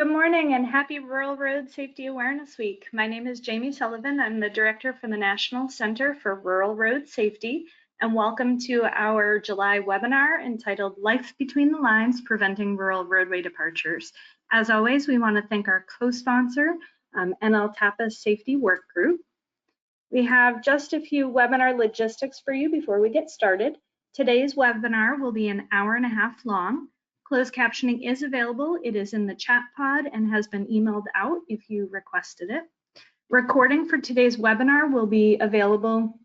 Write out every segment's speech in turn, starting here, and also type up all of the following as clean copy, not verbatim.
Good morning and happy Rural Road Safety Awareness Week. My name is Jamie Sullivan. I'm the director for the National Center for Rural Road Safety, and welcome to our July webinar entitled Life Between the Lines, Preventing Rural Roadway Departures. As always, we want to thank our co-sponsor, NL-TAPA Safety Work Group. We have just a few webinar logistics for you before we get started. Today's webinar will be an hour and a half long. Closed captioning is available. It is in the chat pod and has been emailed out if you requested it. Recording for today's webinar will be available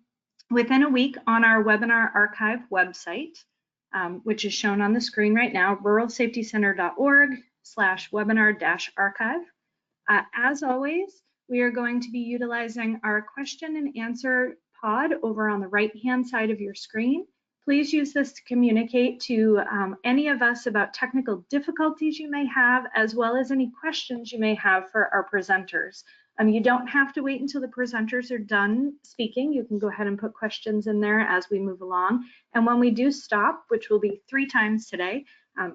within a week on our webinar archive website, which is shown on the screen right now, ruralsafetycenter.org/webinar-archive. As always, we are going to be utilizing our question and answer pod over on the right-hand side of your screen. Please use this to communicate to any of us about technical difficulties you may have, as well as any questions you may have for our presenters. You don't have to wait until the presenters are done speaking. You can go ahead and put questions in there as we move along. And when we do stop, which will be 3 times today,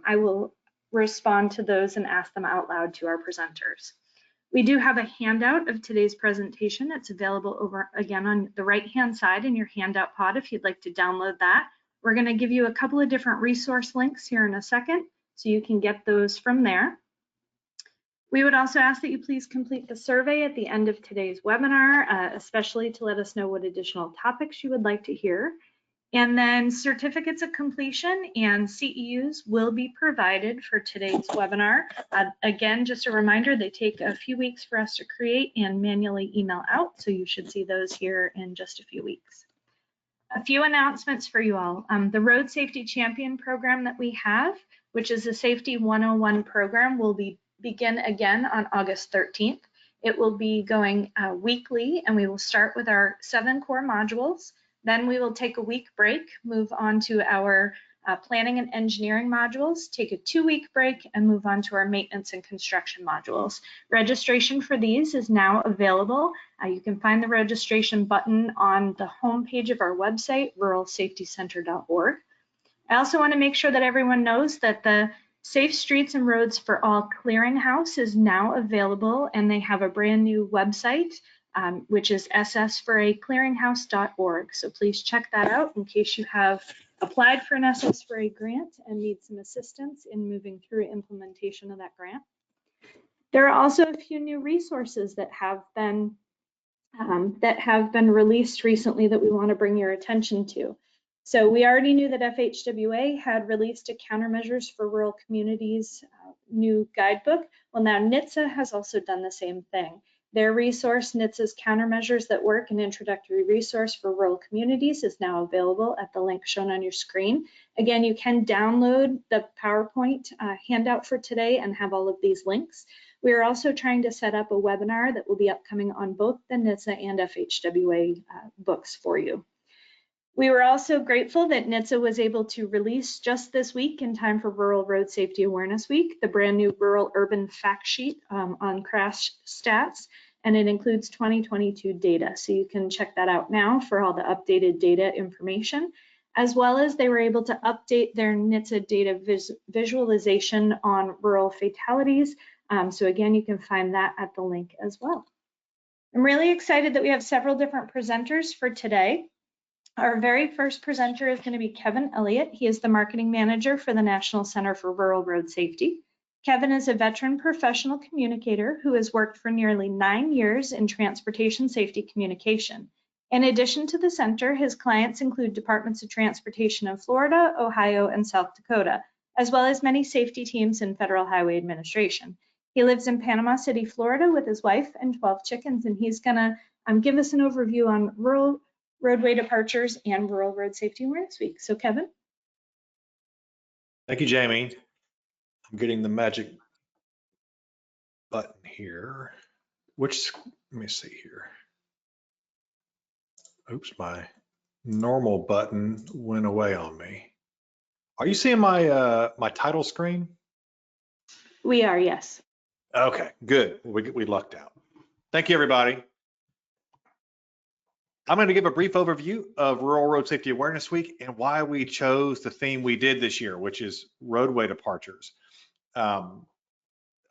I will respond to those and ask them out loud to our presenters. We do have a handout of today's presentation. It's available over again on the right-hand side in your handout pod if you'd like to download that. We're going to give you a couple of different resource links here in a second, so you can get those from there. We would also ask that you please complete the survey at the end of today's webinar, especially to let us know what additional topics you would like to hear. And then certificates of completion and CEUs will be provided for today's webinar. Again, just a reminder, they take a few weeks for us to create and manually email out, so you should see those here in just a few weeks. A few announcements for you all. The Road Safety Champion program that we have, which is a Safety 101 program, will begin again on August 13th. It will be going weekly, and we will start with our 7 core modules. Then we will take a week break, move on to our planning and engineering modules, take a 2-week break, and move on to our maintenance and construction modules. Registration for these is now available. You can find the registration button on the home page of our website, ruralsafetycenter.org. I also want to make sure that everyone knows that the Safe Streets and Roads for All Clearinghouse is now available, and they have a brand new website, which is ss4aclearinghouse.org. So please check that out in case you have applied for an SS4A grant and need some assistance in moving through implementation of that grant. There are also a few new resources that have been released recently that we want to bring your attention to. So we already knew that FHWA had released a Countermeasures for Rural Communities new guidebook. Well, now NHTSA has also done the same thing. Their resource, NHTSA's Countermeasures That Work, an introductory resource for rural communities, is now available at the link shown on your screen. Again, you can download the PowerPoint handout for today and have all of these links. We are also trying to set up a webinar that will be upcoming on both the NHTSA and FHWA books for you. We were also grateful that NHTSA was able to release just this week in time for Rural Road Safety Awareness Week, the brand new Rural Urban Fact Sheet on crash stats, and it includes 2022 data. So you can check that out now for all the updated data information, as well as they were able to update their NHTSA data visualization on rural fatalities. So again, you can find that at the link as well. I'm really excited that we have several different presenters for today. Our very first presenter is going to be Kevin Elliott. He is the marketing manager for the National Center for Rural Road Safety. Kevin is a veteran professional communicator who has worked for nearly 9 years in transportation safety communication. In addition to the center, his clients include departments of transportation in Florida, Ohio, and South Dakota, as well as many safety teams in Federal Highway Administration. He lives in Panama City, Florida with his wife and 12 chickens, and he's going to give us an overview on rural roadway departures and Rural Road Safety Awareness Week. So Kevin. Thank you, Jamie. I'm getting the magic button here. Let me see here. Oops, my normal button went away on me. Are you seeing my my title screen? We are, yes. Okay, good. We lucked out. Thank you, everybody. I'm going to give a brief overview of Rural Road Safety Awareness Week and why we chose the theme we did this year, which is roadway departures.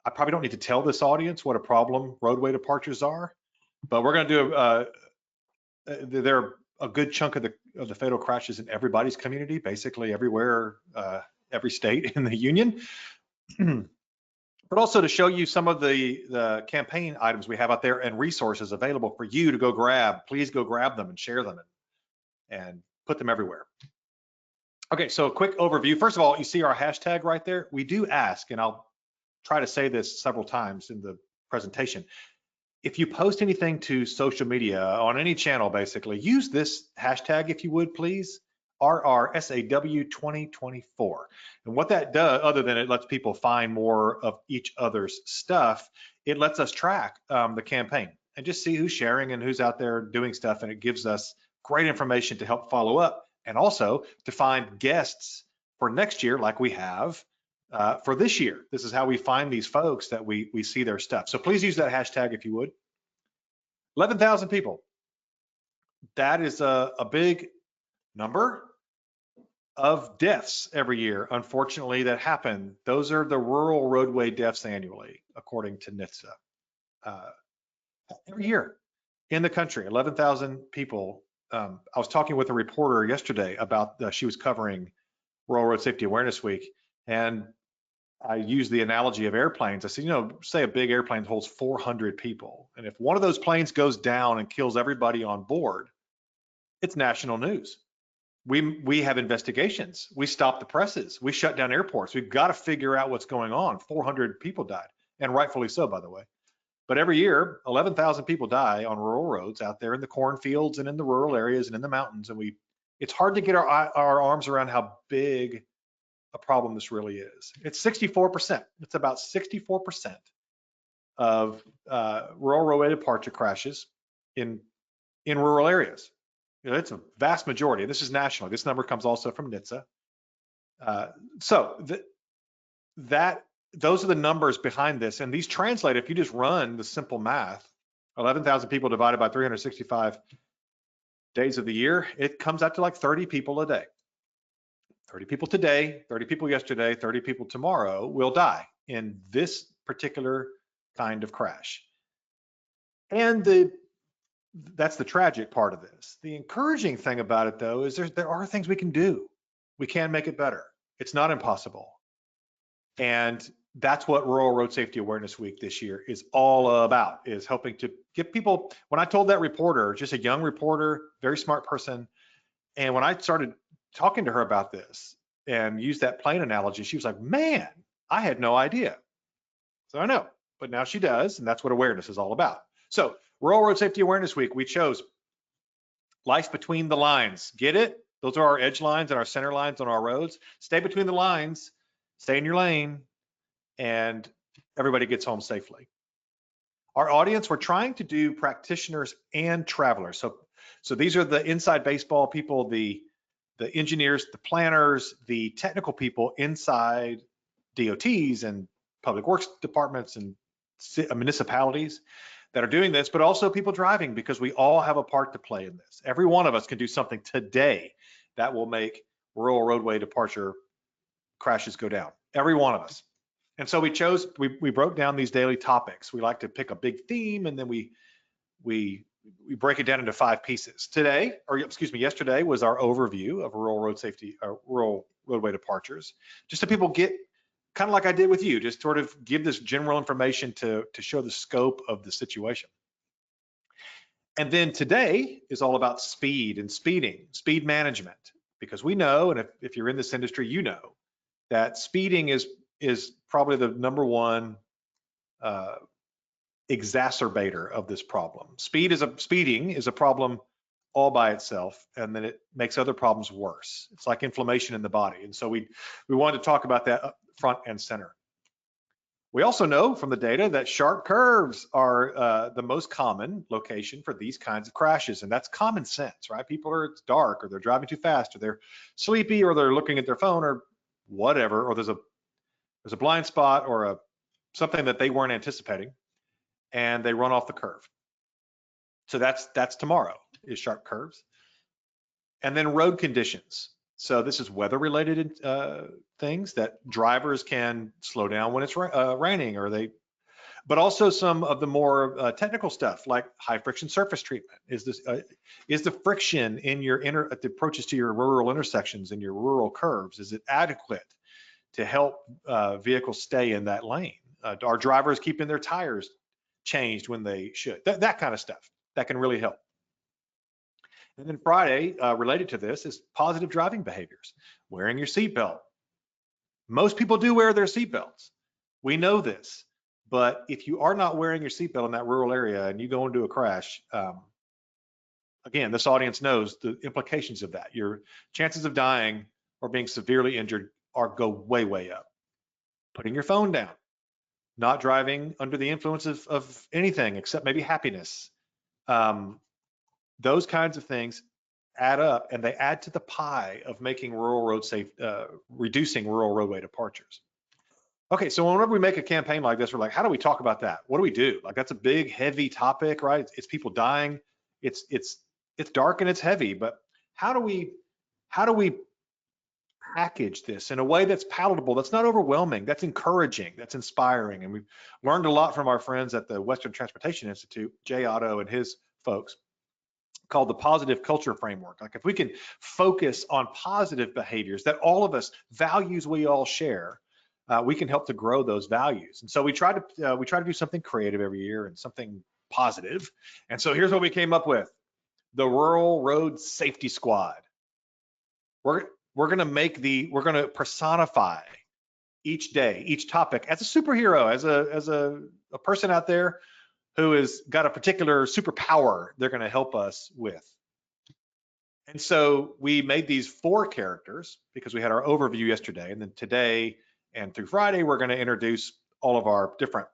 I probably don't need to tell this audience what a problem roadway departures are, but we're going to do they're a good chunk of the fatal crashes in everybody's community, basically everywhere, every state in the union. But also to show you some of the campaign items we have out there and resources available for you to go grab. Please go grab them and share them and put them everywhere. Okay, so a quick overview. First of all, you see our hashtag right there. We do ask, and I'll try to say this several times in the presentation. If you post anything to social media on any channel, basically, use this hashtag if you would, please, RRSAW2024. And what that does, other than it lets people find more of each other's stuff, it lets us track the campaign and just see who's sharing and who's out there doing stuff. And it gives us great information to help follow up and also to find guests for next year like we have for this year. This is how we find these folks that we see their stuff. So please use that hashtag if you would. 11,000 people. That is a big number of deaths every year, unfortunately, that happen. Those are the rural roadway deaths annually, according to NHTSA. Every year in the country, 11,000 people. I was talking with a reporter yesterday about, she was covering Rural Road Safety Awareness Week, and I used the analogy of airplanes. I said, you know, say a big airplane holds 400 people, and if one of those planes goes down and kills everybody on board, it's national news. We have investigations. We stop the presses. We shut down airports. We've got to figure out what's going on. 400 people died, and rightfully so, by the way. But every year, 11,000 people die on rural roads out there in the cornfields and in the rural areas and in the mountains. And it's hard to get our arms around how big a problem this really is. It's 64%. It's about 64% of rural roadway departure crashes in rural areas. You know, it's a vast majority. This is nationally. This number comes also from NHTSA. Those are the numbers behind this, and these translate. If you just run the simple math, 11,000 people divided by 365 days of the year, it comes out to like 30 people a day. 30 people today, 30 people yesterday, 30 people tomorrow will die in this particular kind of crash. And that's the tragic part of this. The encouraging thing about it, though, is there are things we can do. We can make it better. It's not impossible. And that's what Rural Road Safety Awareness Week this year is all about, is helping to get people. When I told that reporter, just a young reporter, very smart person, and when I started talking to her about this and used that plane analogy, she was like, man, I had no idea. So I know, but now she does, and that's what awareness is all about. So Rural Road Safety Awareness Week, we chose life between the lines. Get it? Those are our edge lines and our center lines on our roads. Stay between the lines, stay in your lane, and everybody gets home safely. Our audience, we're trying to do practitioners and travelers. So these are the inside baseball people, the engineers, the planners, the technical people inside DOTs and public works departments and municipalities that are doing this, but also people driving, because we all have a part to play in this. Every one of us can do something today that will make rural roadway departure crashes go down. Every one of us. And so we broke down these daily topics. We like to pick a big theme, and then we break it down into 5 pieces. Yesterday was our overview of rural road safety, rural roadway departures, just so people get, kind of like I did with you, just sort of give this general information to show the scope of the situation. And then today is all about speed and speed management, because we know, and if you're in this industry, you know that speeding is probably the #1 exacerbator of this problem. Speeding is a problem all by itself, and then it makes other problems worse. It's like inflammation in the body. And so we wanted to talk about that up front and center. We also know from the data that sharp curves are the most common location for these kinds of crashes, and that's common sense, right? It's dark, or they're driving too fast, or they're sleepy, or they're looking at their phone, or whatever, or there's a blind spot or something that they weren't anticipating, and they run off the curve. So that's tomorrow, is sharp curves. And then road conditions. So this is weather related things that drivers can slow down when it's raining, but also some of the more technical stuff like high friction surface treatment. Is the friction in at the approaches to your rural intersections and your rural curves, is it adequate to help vehicles stay in that lane? Are drivers keeping their tires changed when they should? That kind of stuff that can really help. And then Friday, related to this, is positive driving behaviors. Wearing your seatbelt. Most people do wear their seatbelts. We know this. But if you are not wearing your seatbelt in that rural area and you go into a crash, again, this audience knows the implications of that. Your chances of dying or being severely injured go way, way up. Putting your phone down. Not driving under the influence of anything except maybe happiness. Those kinds of things add up, and they add to the pie of making rural road safe, reducing rural roadway departures. Okay, so whenever we make a campaign like this, we're like, how do we talk about that? What do we do? Like, that's a big, heavy topic, right? It's people dying. It's dark and it's heavy, but how do we package this in a way that's palatable, that's not overwhelming, that's encouraging, that's inspiring? And we've learned a lot from our friends at the Western Transportation Institute, Jay Otto and his folks, called the positive culture framework. Like, if we can focus on positive behaviors that all of us, values we all share, we can help to grow those values. And so we try to do something creative every year and something positive. And so here's what we came up with: the Rural Road Safety Squad. We're going to personify each day, each topic as a superhero, as a person out there who has got a particular superpower they're going to help us with. And so we made these 4 characters because we had our overview yesterday, and then today and through Friday, we're going to introduce all of our different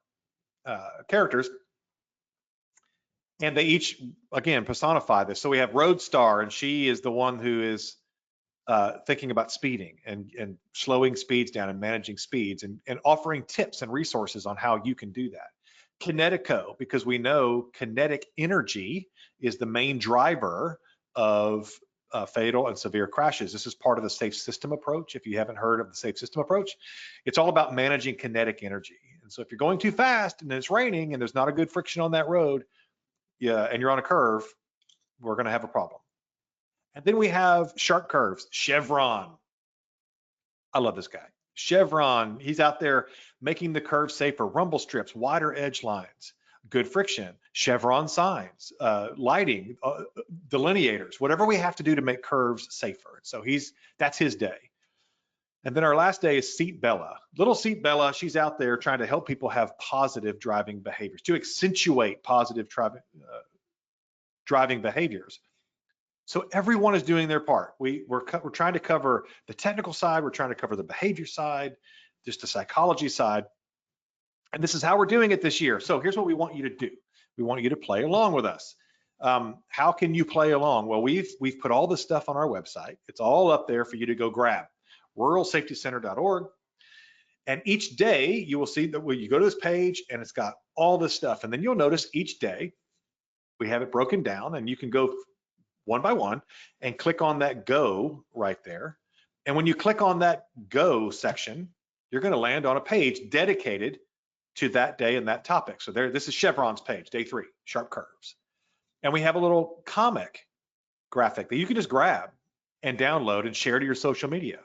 characters. And they each, again, personify this. So we have Roadstar, and she is the one who is thinking about speeding and slowing speeds down and managing speeds and offering tips and resources on how you can do that. Kinetico, because we know kinetic energy is the main driver of fatal and severe crashes. This is part of the safe system approach. If you haven't heard of the safe system approach, it's all about managing kinetic energy. And so if you're going too fast and it's raining and there's not a good friction on that road, and you're on a curve, we're going to have a problem. And then we have sharp curves. Chevron. I love this guy. Chevron, he's out there making the curve safer. Rumble strips, wider edge lines, good friction, Chevron signs, lighting, delineators, whatever we have to do to make curves safer. So that's his day. And then our last day is Seat Bella. Little Seat Bella, she's out there trying to help people have positive driving behaviors, to accentuate positive driving behaviors. So everyone is doing their part. We're trying to cover the technical side, we're trying to cover the behavior side, just the psychology side. And this is how we're doing it this year. So here's what we want you to do. We want you to play along with us. How can you play along? Well, we've put all this stuff on our website. It's all up there for you to go grab, ruralsafetycenter.org. And each day you will see that when you go to this page and it's got all this stuff. And then you'll notice each day we have it broken down, and you can go one by one and click on that go right there. And when you click on that go section, you're going to land on a page dedicated to that day and that topic. So this is Chevron's page, day 3, sharp curves. And we have a little comic graphic that you can just grab and download and share to your social media.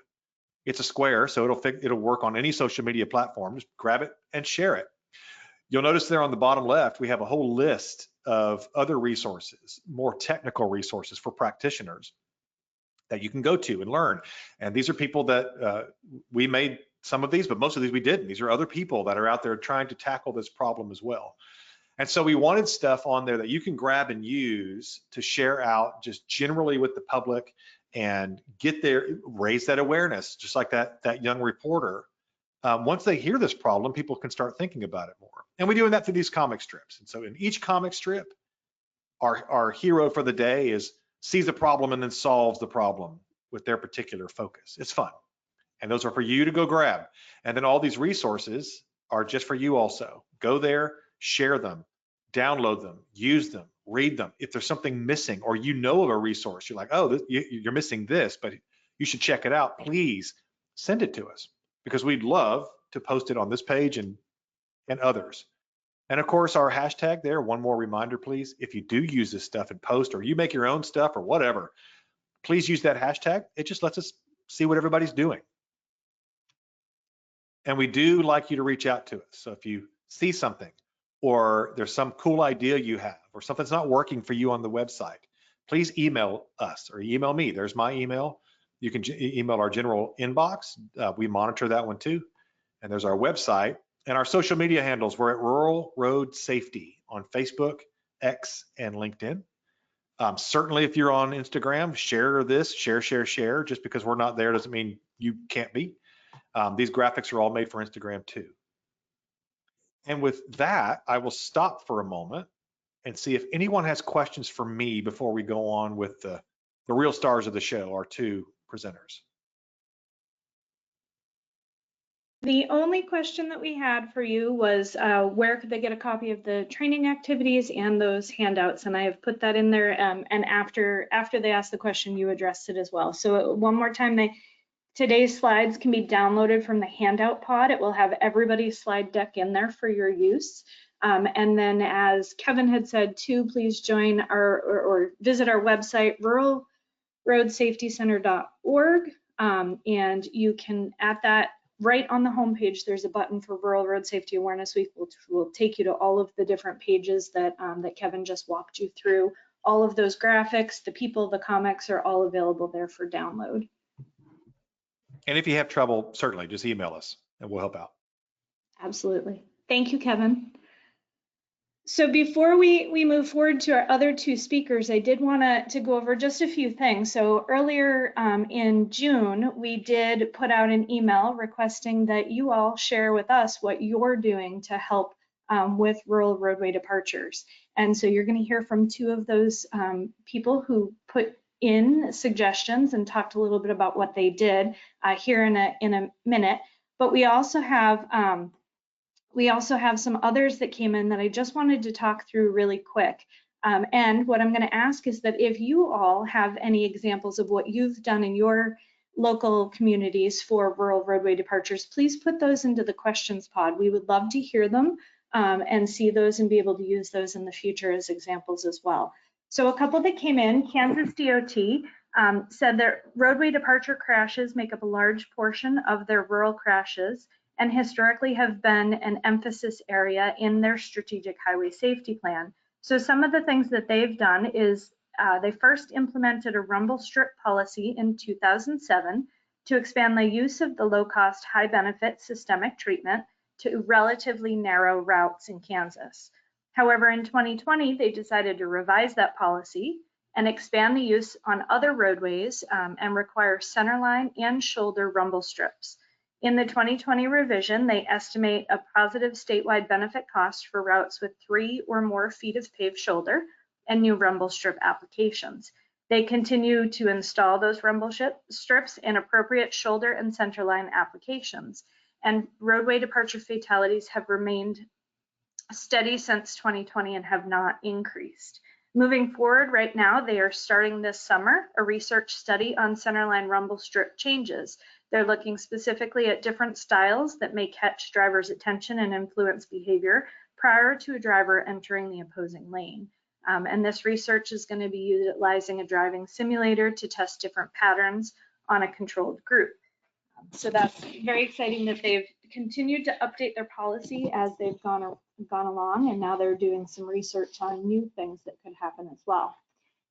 It's a square, so it'll work on any social media platform. Just grab it and share it. You'll notice there on the bottom left, we have a whole list of other resources, more technical resources for practitioners that you can go to and learn. And these are people that we made some of these, but most of these we didn't. These are other people that are out there trying to tackle this problem as well. And so we wanted stuff on there that you can grab and use to share out just generally with the public and get there, raise that awareness, just like that young reporter. Once they hear this problem, people can start thinking about it more. And we're doing that through these comic strips. And so in each comic strip, our hero for the day sees a problem and then solves the problem with their particular focus. It's fun. And those are for you to go grab. And then all these resources are just for you also. Go there, share them, download them, use them, read them. If there's something missing or you know of a resource, you're like, oh, you're missing this, but you should check it out. Please send it to us because we'd love to post it on this page and others. And of course, our hashtag there, one more reminder, please, if you do use this stuff and post, or you make your own stuff or whatever, please use that hashtag. It just lets us see what everybody's doing. And we do like you to reach out to us. So if you see something, or there's some cool idea you have, or something's not working for you on the website, please email us or email me. There's my email. You can email our general inbox. We monitor that one too. And there's our website and our social media handles. We're at Rural Road Safety on Facebook, X, and LinkedIn. Certainly, if you're on Instagram, share this, share. Just because we're not there doesn't mean you can't be. These graphics are all made for Instagram too. And with that, I will stop for a moment and see if anyone has questions for me before we go on with the real stars of the show, our two presenters. The only question that we had for you was where could they get a copy of the training activities and those handouts? And I have put that in there. And after they asked the question, you addressed it as well. So one more time, today's slides can be downloaded from the handout pod. It will have everybody's slide deck in there for your use. And then, as Kevin had said too, please join or visit our website, ruralroadsafetycenter.org. And you can, at that, right on the homepage, there's a button for Rural Road Safety Awareness Week, which will take you to all of the different pages that Kevin just walked you through. All of those graphics, the people, the comics are all available there for download. And if you have trouble, certainly just email us and we'll help out. Absolutely. Thank you, Kevin. So before we move forward to our other two speakers, I did want to go over just a few things. So earlier in June, we did put out an email requesting that you all share with us what you're doing to help with rural roadway departures. And so you're going to hear from two of those people who put in suggestions and talked a little bit about what they did here in a minute. But we also have some others that came in that I just wanted to talk through really quick. And what I'm going to ask is that if you all have any examples of what you've done in your local communities for rural roadway departures, please put those into the questions pod. We would love to hear them and see those and be able to use those in the future as examples as well. So a couple that came in, Kansas DOT said that roadway departure crashes make up a large portion of their rural crashes and historically have been an emphasis area in their strategic highway safety plan. So some of the things that they've done is they first implemented a rumble strip policy in 2007 to expand the use of the low-cost, high-benefit systemic treatment to relatively narrow routes in Kansas. However, in 2020, they decided to revise that policy and expand the use on other roadways and require centerline and shoulder rumble strips. In the 2020 revision, they estimate a positive statewide benefit cost for routes with 3 or more feet of paved shoulder and new rumble strip applications. They continue to install those rumble strips in appropriate shoulder and centerline applications. And roadway departure fatalities have remained steady since 2020 and have not increased. Moving forward, right now, they are starting this summer a research study on centerline rumble strip changes. They're looking specifically at different styles that may catch drivers' attention and influence behavior prior to a driver entering the opposing lane. And this research is going to be utilizing a driving simulator to test different patterns on a controlled group. So that's very exciting that they've continued to update their policy as they've gone along, and now they're doing some research on new things that could happen as well.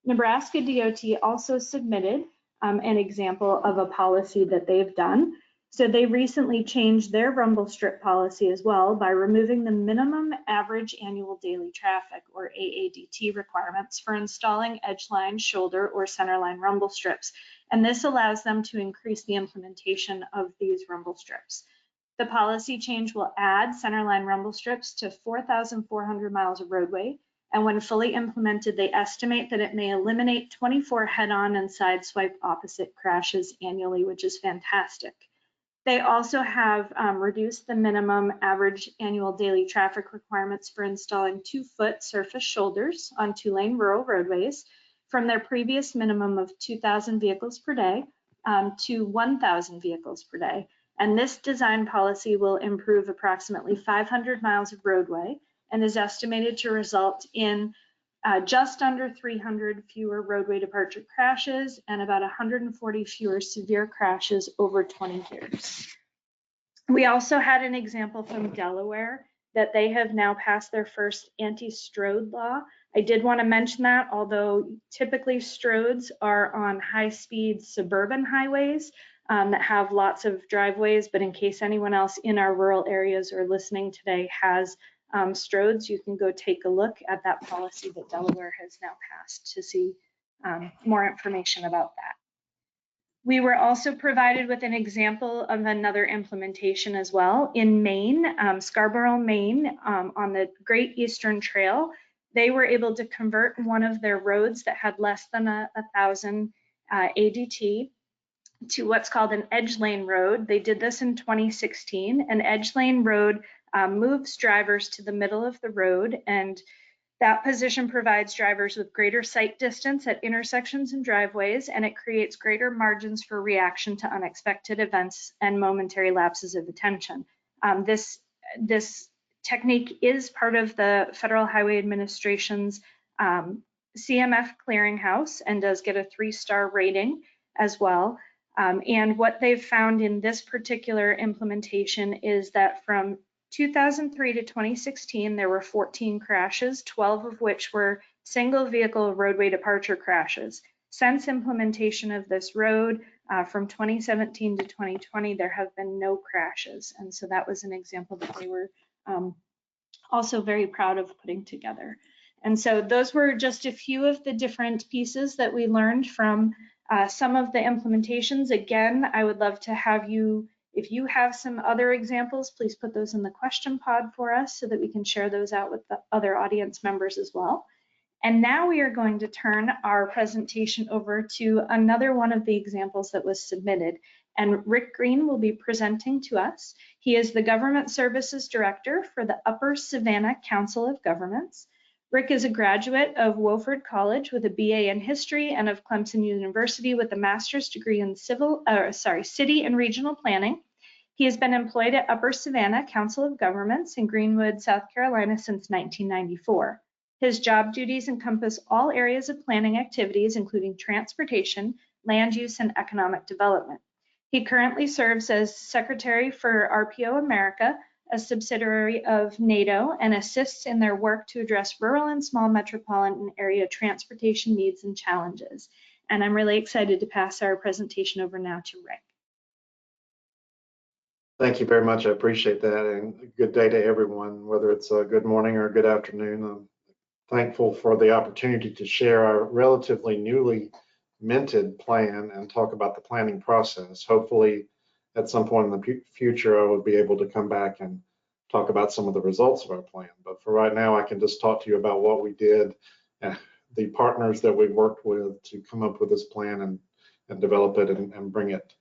Nebraska DOT also submitted an example of a policy that they've done. So they recently changed their rumble strip policy as well by removing the minimum average annual daily traffic, or AADT, requirements for installing edgeline, shoulder, or centerline rumble strips. And this allows them to increase the implementation of these rumble strips. The policy change will add centerline rumble strips to 4,400 miles of roadway. And when fully implemented, they estimate that it may eliminate 24 head-on and side swipe opposite crashes annually, which is fantastic. They also have reduced the minimum average annual daily traffic requirements for installing 2-foot surface shoulders on 2-lane rural roadways from their previous minimum of 2,000 vehicles per day to 1,000 vehicles per day. And this design policy will improve approximately 500 miles of roadway and is estimated to result in just under 300 fewer roadway departure crashes and about 140 fewer severe crashes over 20 years. We also had an example from Delaware that they have now passed their first anti-strode law. I did want to mention that, although typically strodes are on high-speed suburban highways that have lots of driveways, but in case anyone else in our rural areas or listening today has strodes, you can go take a look at that policy that Delaware has now passed to see more information about that. We were also provided with an example of another implementation as well. In Maine, Scarborough, Maine, on the Great Eastern Trail, they were able to convert one of their roads that had less than 1,000 ADT to what's called an edge lane road. They did this in 2016. An edge lane road moves drivers to the middle of the road, and that position provides drivers with greater sight distance at intersections and driveways, and it creates greater margins for reaction to unexpected events and momentary lapses of attention. This technique is part of the Federal Highway Administration's CMF clearinghouse and does get a 3-star rating as well. And what they've found in this particular implementation is that from 2003 to 2016, there were 14 crashes, 12 of which were single vehicle roadway departure crashes. Since implementation of this road, from 2017 to 2020, there have been no crashes. And so that was an example that they were also very proud of putting together. And so those were just a few of the different pieces that we learned from some of the implementations. Again, I would love to have you, if you have some other examples, please put those in the question pod for us so that we can share those out with the other audience members as well. And now we are going to turn our presentation over to another one of the examples that was submitted. And Rick Green will be presenting to us. He is the Government Services Director for the Upper Savannah Council of Governments. Rick is a graduate of Wofford College with a BA in History and of Clemson University with a master's degree in City and Regional Planning. He has been employed at Upper Savannah Council of Governments in Greenwood, South Carolina since 1994. His job duties encompass all areas of planning activities, including transportation, land use, and economic development. He currently serves as Secretary for RPO America, a subsidiary of NATO, and assists in their work to address rural and small metropolitan area transportation needs and challenges. And I'm really excited to pass our presentation over now to Rick. Thank you very much. I appreciate that, and good day to everyone, whether it's a good morning or a good afternoon. I'm thankful for the opportunity to share our relatively newly minted plan and talk about the planning process. Hopefully, at some point in the future, I will be able to come back and talk about some of the results of our plan. But for right now, I can just talk to you about what we did and the partners that we worked with to come up with this plan and develop it and bring it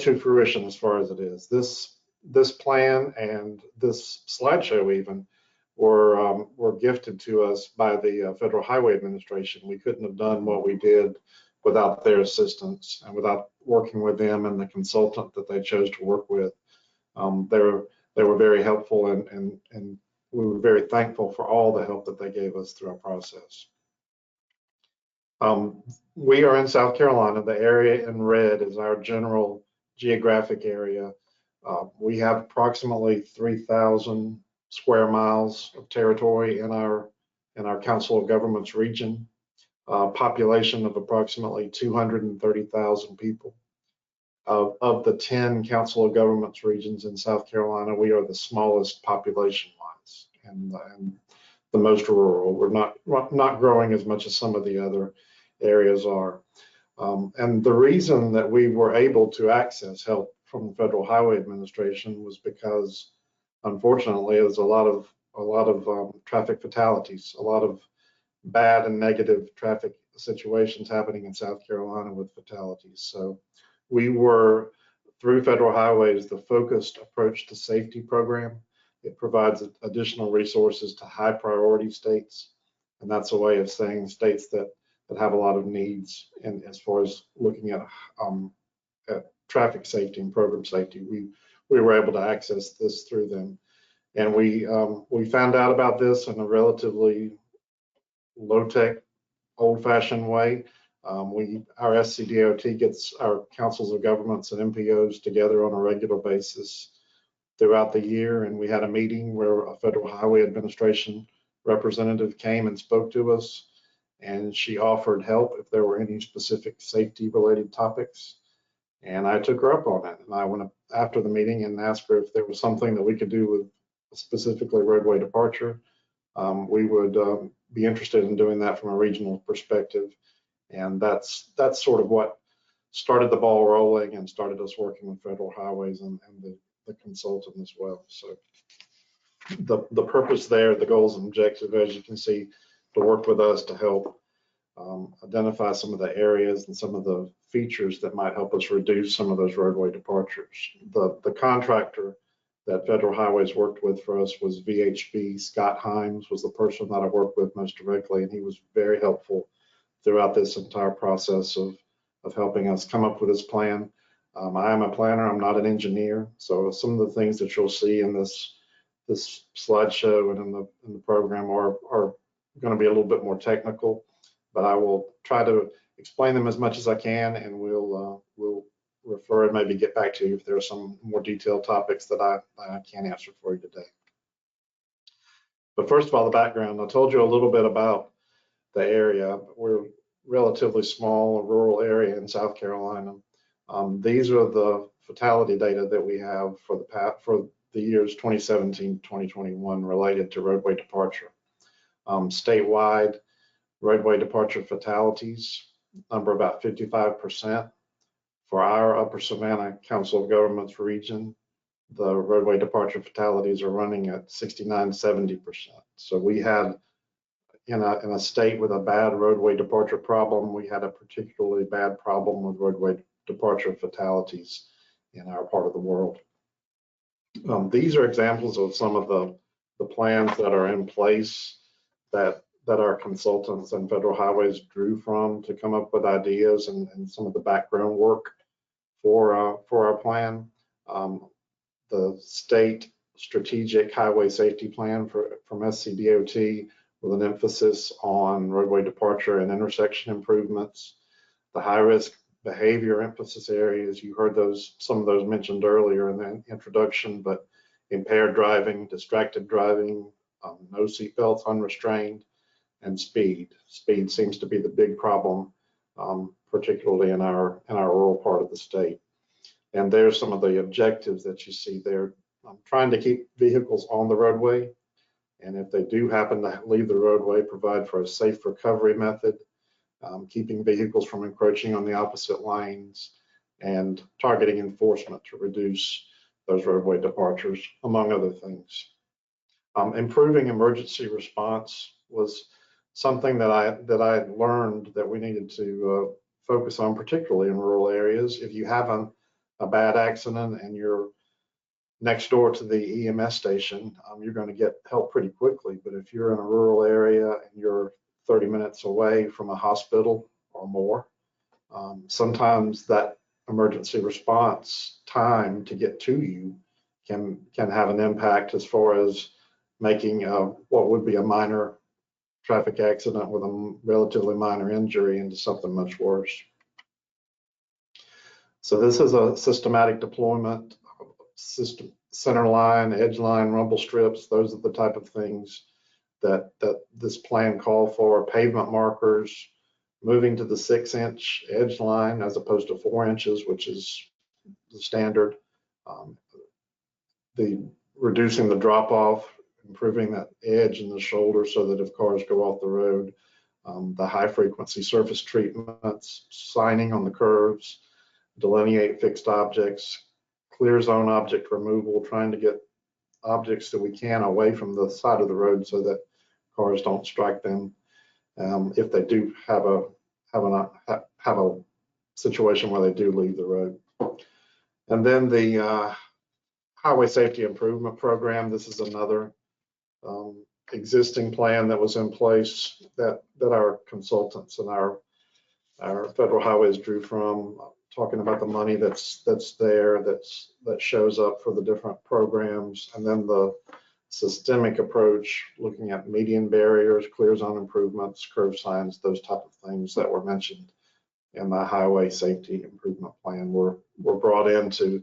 to fruition as far as it is. This plan and this slideshow even were gifted to us by the Federal Highway Administration. We couldn't have done what we did without their assistance and without working with them and the consultant that they chose to work with. They were very helpful, and we were very thankful for all the help that they gave us through our process. We are in South Carolina. The area in red is our general geographic area. We have approximately 3,000 square miles of territory in our Council of Governments region. Population of approximately 230,000 people. Of the 10 Council of Governments regions in South Carolina, we are the smallest population-wise and the most rural. We're not growing as much as some of the other areas are. And the reason that we were able to access help from the Federal Highway Administration was because, unfortunately, there's a lot of traffic fatalities, a lot of bad and negative traffic situations happening in South Carolina with fatalities. So we were, through Federal Highways, the focused approach to safety program. It provides additional resources to high priority states. And that's a way of saying states that have a lot of needs, and as far as looking at at traffic safety and program safety. We were able to access this through them. And we found out about this in a relatively low-tech, old-fashioned way. Our SCDOT gets our councils of governments and MPOs together on a regular basis throughout the year, and we had a meeting where a Federal Highway Administration representative came and spoke to us, and she offered help if there were any specific safety-related topics. And I took her up on it, and I went up after the meeting and asked her if there was something that we could do with specifically roadway departure. We would be interested in doing that from a regional perspective. And that's sort of what started the ball rolling and started us working with Federal Highways and the consultant as well. So the purpose there, the goals and objectives, as you can see, to work with us to help identify some of the areas and some of the features that might help us reduce some of those roadway departures. The contractor that Federal Highways worked with for us was VHB. Scott Himes was the person that I worked with most directly, and he was very helpful throughout this entire process of helping us come up with this plan. I am a planner, I'm not an engineer, so some of the things that you'll see in this slideshow and in the program are going to be a little bit more technical, but I will try to explain them as much as I can, and we'll refer and maybe get back to you if there are some more detailed topics that I can't answer for you today. But first of all, the background. I told you a little bit about the area. We're relatively small, a rural area in South Carolina. These are the fatality data that we have for the years 2017 to 2021 related to roadway departure. Statewide, roadway departure fatalities number about 55%. For our Upper Savannah Council of Governments region, the roadway departure fatalities are running at 69–70%. So we had, in a state with a bad roadway departure problem, we had a particularly bad problem with roadway departure fatalities in our part of the world. These are examples of some of the plans that are in place that our consultants and Federal Highways drew from to come up with ideas and some of the background work for our plan. The state strategic highway safety plan from SCDOT with an emphasis on roadway departure and intersection improvements. The high risk behavior emphasis areas, you heard some of those mentioned earlier in the introduction, but impaired driving, distracted driving, no seatbelts, unrestrained, and speed. Speed seems to be the big problem, particularly in our rural part of the state. And there's some of the objectives that you see there. I'm trying to keep vehicles on the roadway, and if they do happen to leave the roadway, provide for a safe recovery method, keeping vehicles from encroaching on the opposite lanes, and targeting enforcement to reduce those roadway departures, among other things. Improving emergency response was something that I learned that we needed to focus on, particularly in rural areas. If you have a bad accident and you're next door to the EMS station, you're going to get help pretty quickly. But if you're in a rural area and you're 30 minutes away from a hospital or more, sometimes that emergency response time to get to you can have an impact as far as making what would be a minor traffic accident with a relatively minor injury into something much worse. So this is a systematic deployment system, center line, edge line, rumble strips. Those are the type of things that this plan called for. Pavement markers, moving to the 6-inch edge line as opposed to 4 inches, which is the standard. Reducing the drop off, improving that edge and the shoulder so that if cars go off the road, the high frequency surface treatments, signing on the curves, delineate fixed objects, clear zone object removal, trying to get objects that we can away from the side of the road so that cars don't strike them if they do have a situation where they do leave the road. And then the Highway Safety Improvement Program. This is another existing plan that was in place that our consultants and our Federal Highways drew from talking about the money that shows up for the different programs, and then the systemic approach, looking at median barriers, clear zone improvements, curve signs, those type of things that were mentioned in the highway safety improvement plan were brought in to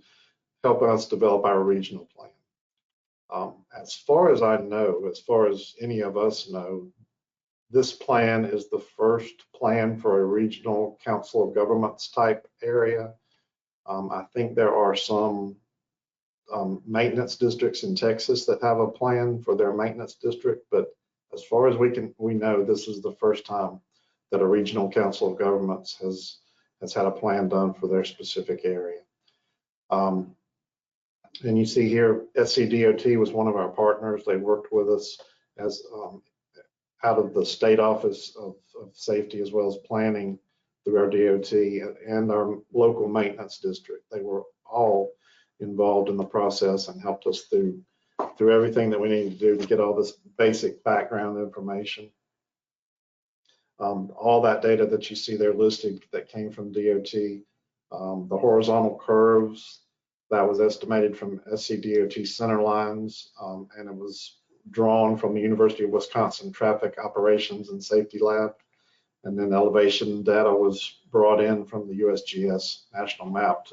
help us develop our regional plan. As far as I know, as far as any of us know, this plan is the first plan for a regional council of governments type area. I think there are some maintenance districts in Texas that have a plan for their maintenance district, but as far as we know, this is the first time that a regional council of governments has had a plan done for their specific area. And you see here, SCDOT was one of our partners. They worked with us as out of the State Office of Safety as well as planning through our DOT and our local maintenance district. They were all involved in the process and helped us through everything that we needed to do to get all this basic background information. All that data that you see there listed that came from DOT, the horizontal curves, that was estimated from SCDOT center lines, and it was drawn from the University of Wisconsin Traffic Operations and Safety Lab. And then elevation data was brought in from the USGS national map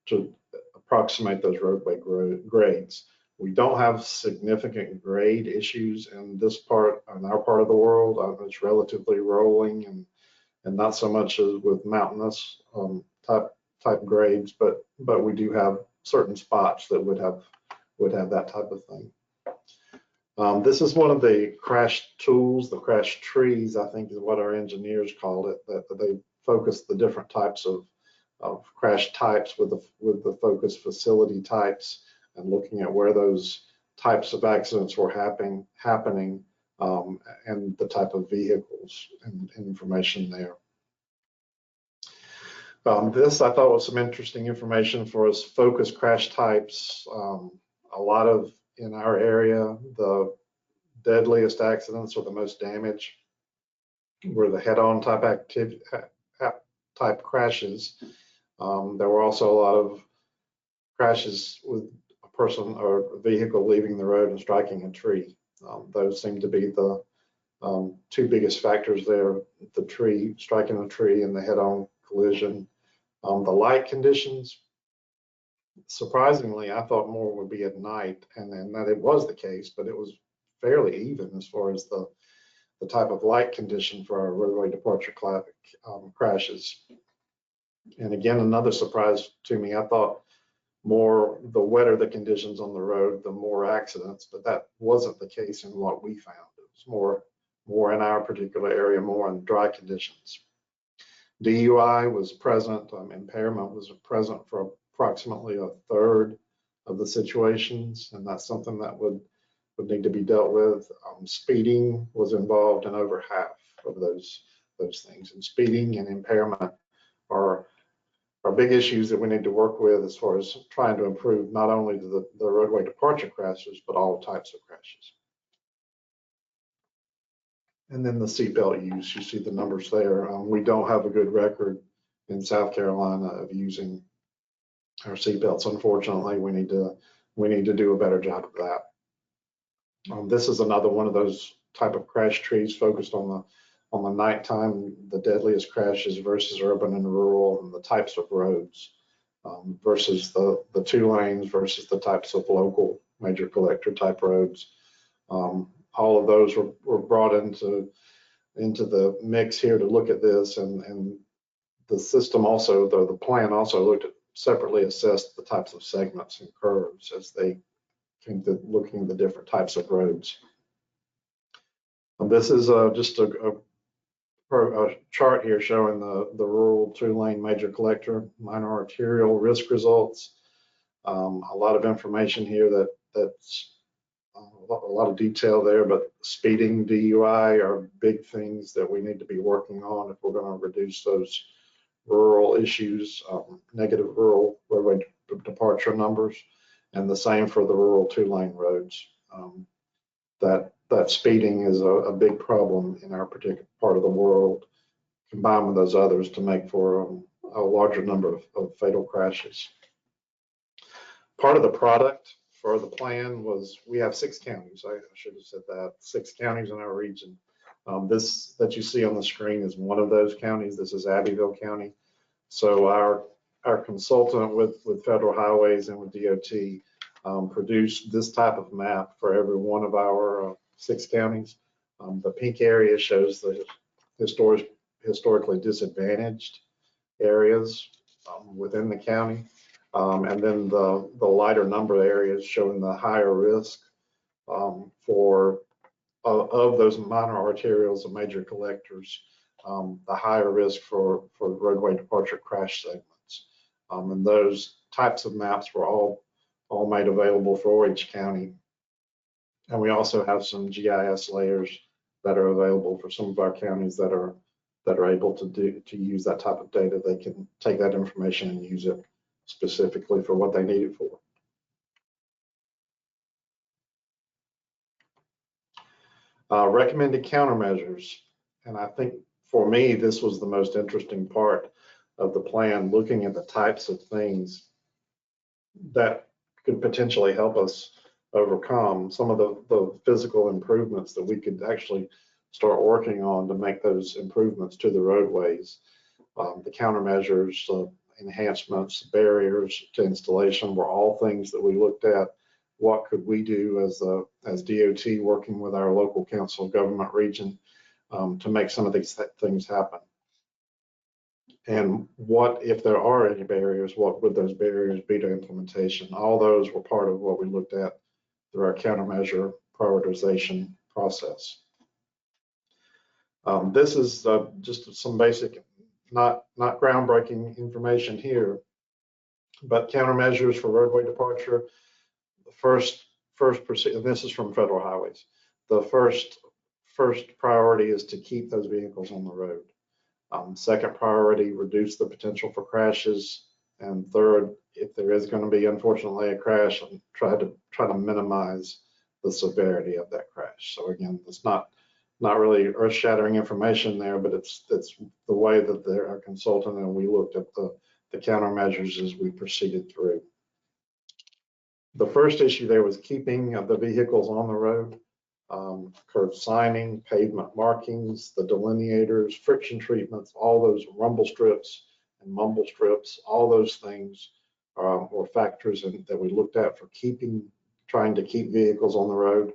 to approximate those roadway grades. We don't have significant grade issues in this part, in our part of the world. It's relatively rolling and not so much as with mountainous type grades, but we do have certain spots that would have that type of thing. This is one of the crash tools, the crash trees, I think is what our engineers called it, that they focused the different types of crash types with the focus facility types and looking at where those types of accidents were happening and the type of vehicles and information there. This I thought was some interesting information for us. Focus crash types. A lot of in our area, the deadliest accidents or the most damage were the head-on type crashes. There were also a lot of crashes with a person or a vehicle leaving the road and striking a tree. Those seem to be the two biggest factors there: the tree, striking a tree, and the head-on collision. The light conditions, surprisingly, I thought more would be at night, and that it was the case, but it was fairly even as far as the type of light condition for our roadway departure crashes. And again, another surprise to me, I thought the wetter the conditions on the road, the more accidents, but that wasn't the case in what we found. It was more in our particular area, more in dry conditions. DUI was present, impairment was present for approximately a third of the situations, and that's something that would need to be dealt with. Speeding was involved in over half of those things, and speeding and impairment are big issues that we need to work with as far as trying to improve not only the roadway departure crashes, but all types of crashes. And then the seatbelt use, you see the numbers there. We don't have a good record in South Carolina of using our seatbelts. Unfortunately, we need to do a better job of that. This is another one of those type of crash trees focused on the nighttime, the deadliest crashes versus urban and rural, and the types of roads versus the 2 lanes versus the types of local major collector type roads. All of those were brought into the mix here to look at this, and the system also, the plan also looked at separately assessed the types of segments and curves as they came to looking at the different types of roads. This is just a chart here showing the rural 2-lane major collector minor arterial risk results. A lot of information here that's a lot of detail there, but speeding, DUI are big things that we need to be working on if we're going to reduce those rural issues, negative rural roadway departure numbers, and the same for the rural 2-lane roads. That speeding is a big problem in our particular part of the world, combined with those others to make for a larger number of fatal crashes. Part of the product for the plan was we have 6 counties. I should have said that, 6 counties in our region. This that you see on the screen is one of those counties. This is Abbeville County. So our consultant with Federal Highways and with DOT produced this type of map for every one of our 6 counties. The pink area shows the historically disadvantaged areas within the county. And then the lighter number areas showing the higher risk of those minor arterials and major collectors, the higher risk for roadway departure crash segments. And those types of maps were all made available for each county. And we also have some GIS layers that are available for some of our counties that are able to use that type of data. They can take that information and use it specifically for what they need it for. Recommended countermeasures. And I think for me, this was the most interesting part of the plan, looking at the types of things that could potentially help us overcome some of the physical improvements that we could actually start working on to make those improvements to the roadways. The countermeasures, enhancements, barriers to installation were all things that we looked at. What could we do as DOT working with our local council government region to make some of these things happen? And what, if there are any barriers, what would those barriers be to implementation? All those were part of what we looked at through our countermeasure prioritization process. This is just some basic, not groundbreaking information here, but countermeasures for roadway departure. The first, and this is from Federal Highways. The first priority is to keep those vehicles on the road. Second priority, reduce the potential for crashes. And third, if there is going to be unfortunately a crash, try to minimize the severity of that crash. So again, it's not really earth-shattering information there, but it's the way that our consultant and we looked at the countermeasures as we proceeded through. The first issue there was keeping the vehicles on the road. Curb signing, pavement markings, the delineators, friction treatments, all those rumble strips and mumble strips, all those things were factors that we looked at for trying to keep vehicles on the road.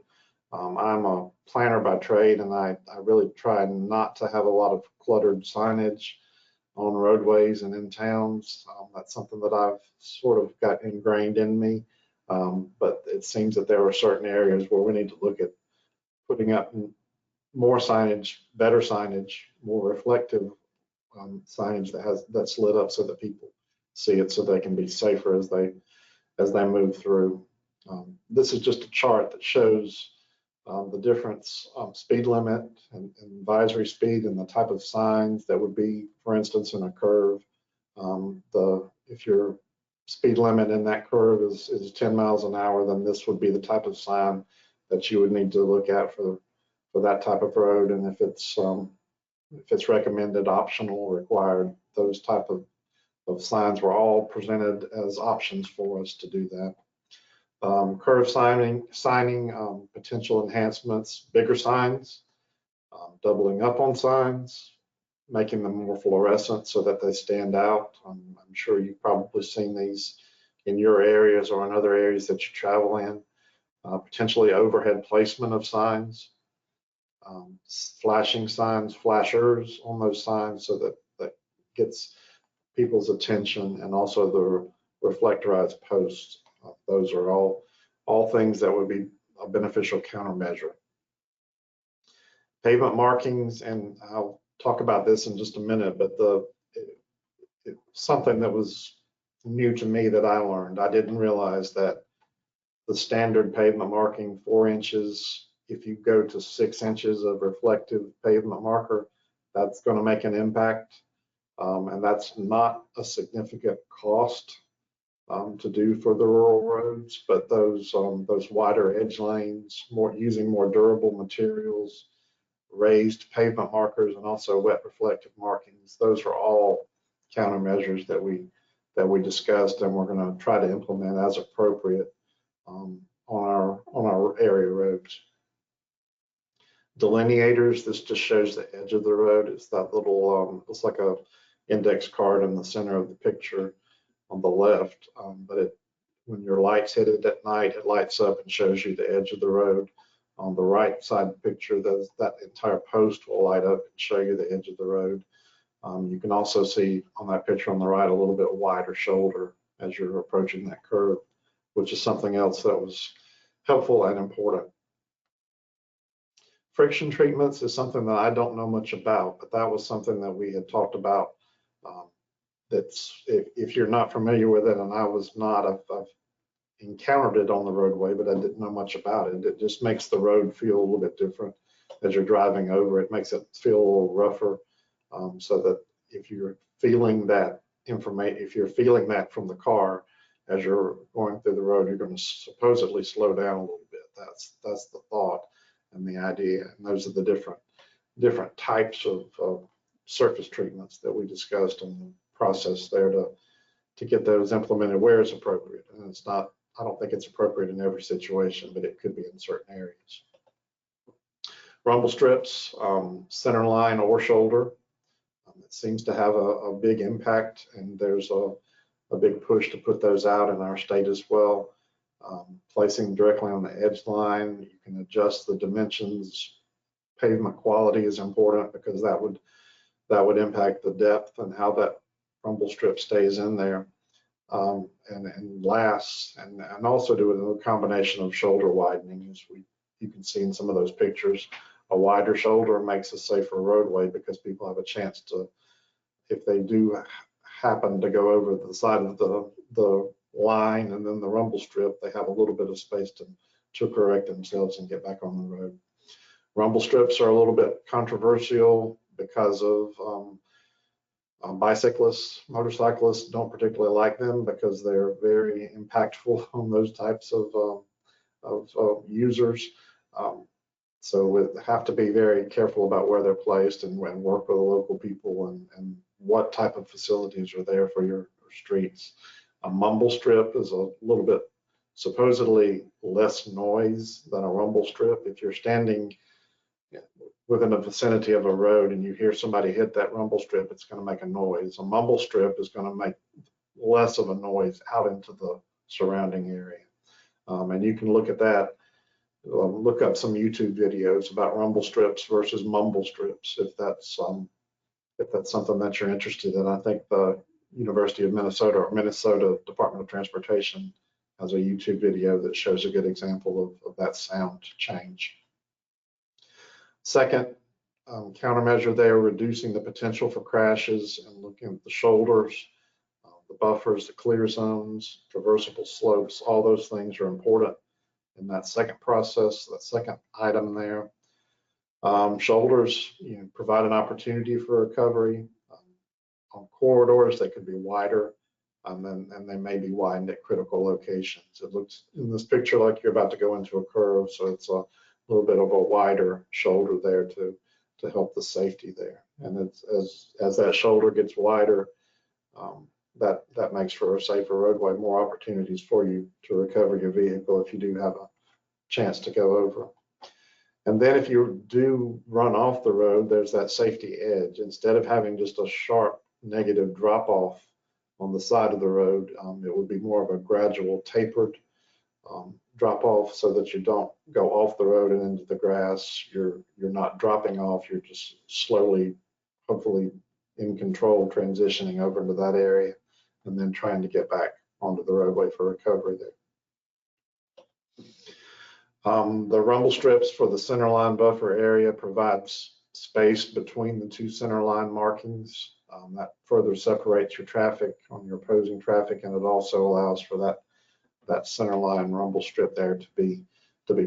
I'm a planner by trade, and I really try not to have a lot of cluttered signage on roadways and in towns. That's something that I've sort of got ingrained in me. But it seems that there are certain areas where we need to look at putting up more signage, better signage, more reflective signage that's lit up so that people see it, so they can be safer as they move through. This is just a chart that shows the difference speed limit and advisory speed and the type of signs that would be, for instance, in a curve. If your speed limit in that curve is 10 miles an hour, then this would be the type of sign that you would need to look at for that type of road. And if it's recommended, optional, required, those type of signs were all presented as options for us to do that. Curve signing, potential enhancements, bigger signs, doubling up on signs, making them more fluorescent so that they stand out. I'm sure you've probably seen these in your areas or in other areas that you travel in. Potentially overhead placement of signs, flashing signs, flashers on those signs so that gets people's attention, and also the reflectorized posts. Those are all things that would be a beneficial countermeasure. Pavement markings, and I'll talk about this in just a minute, but something that was new to me that I learned. I didn't realize that the standard pavement marking 4 inches, if you go to 6 inches of reflective pavement marker, that's going to make an impact. And that's not a significant cost to do for the rural roads, but those wider edge lanes, using more durable materials, raised pavement markers, and also wet reflective markings, those are all countermeasures that we discussed, and we're going to try to implement as appropriate on our area roads. Delineators, this just shows the edge of the road. It's that little, it's like a index card in the center of the picture on the left, but when your lights hit it at night, it lights up and shows you the edge of the road. On the right side of the picture, that entire post will light up and show you the edge of the road. You can also see on that picture on the right a little bit wider shoulder as you're approaching that curve, which is something else that was helpful and important. Friction treatments is something that I don't know much about, but that was something that we had talked about. That's if you're not familiar with it, and I was not, I've encountered it on the roadway, but I didn't know much about it. It just makes the road feel a little bit different as you're driving over. It makes it feel a little rougher, so that if you're feeling that if you're feeling that from the car as you're going through the road, you're going to supposedly slow down a little bit. That's the thought and the idea. And those are the different types of surface treatments that we discussed in the process there to get those implemented where it's appropriate. And it's not, I don't think it's appropriate in every situation, but it could be in certain areas. Rumble strips, center line or shoulder. It seems to have a big impact, and there's a big push to put those out in our state as well. Placing directly on the edge line, you can adjust the dimensions. Pavement quality is important because that would impact the depth and how that rumble strip stays in there and lasts, and also do a combination of shoulder widening, as you can see in some of those pictures. A wider shoulder makes a safer roadway because people have a chance to, if they do happen to go over the side of the line and then the rumble strip, they have a little bit of space to correct themselves and get back on the road. Rumble strips are a little bit controversial because of bicyclists, motorcyclists don't particularly like them because they're very impactful on those types of users. So we have to be very careful about where they're placed and work with the local people and what type of facilities are there for your streets. A mumble strip is a little bit supposedly less noise than a rumble strip. If you're standing within the vicinity of a road and you hear somebody hit that rumble strip, it's going to make a noise. A mumble strip is going to make less of a noise out into the surrounding area. And you can look at that, look up some YouTube videos about rumble strips versus mumble strips if that's something that you're interested in. I think the University of Minnesota or Minnesota Department of Transportation has a YouTube video that shows a good example of that sound change. Second countermeasure there, reducing the potential for crashes and looking at the shoulders, the buffers, the clear zones, traversable slopes. All those things are important in that second process, that second item there. Shoulders, provide an opportunity for recovery. On corridors, they could be wider, and they may be widened at critical locations. It looks in this picture like you're about to go into a curve, so it's a little bit of a wider shoulder there to help the safety there. And it's, as that shoulder gets wider, that makes for a safer roadway, more opportunities for you to recover your vehicle if you do have a chance to go over. And then if you do run off the road, there's that safety edge. Instead of having just a sharp negative drop off on the side of the road, it would be more of a gradual tapered drop off so that you don't go off the road and into the grass. You're not dropping off, you're just slowly, hopefully in control, transitioning over into that area and then trying to get back onto the roadway for recovery there. The rumble strips for the center line buffer area provides space between the two center line markings. That further separates your traffic on your opposing traffic, and it also allows for that center line rumble strip there to be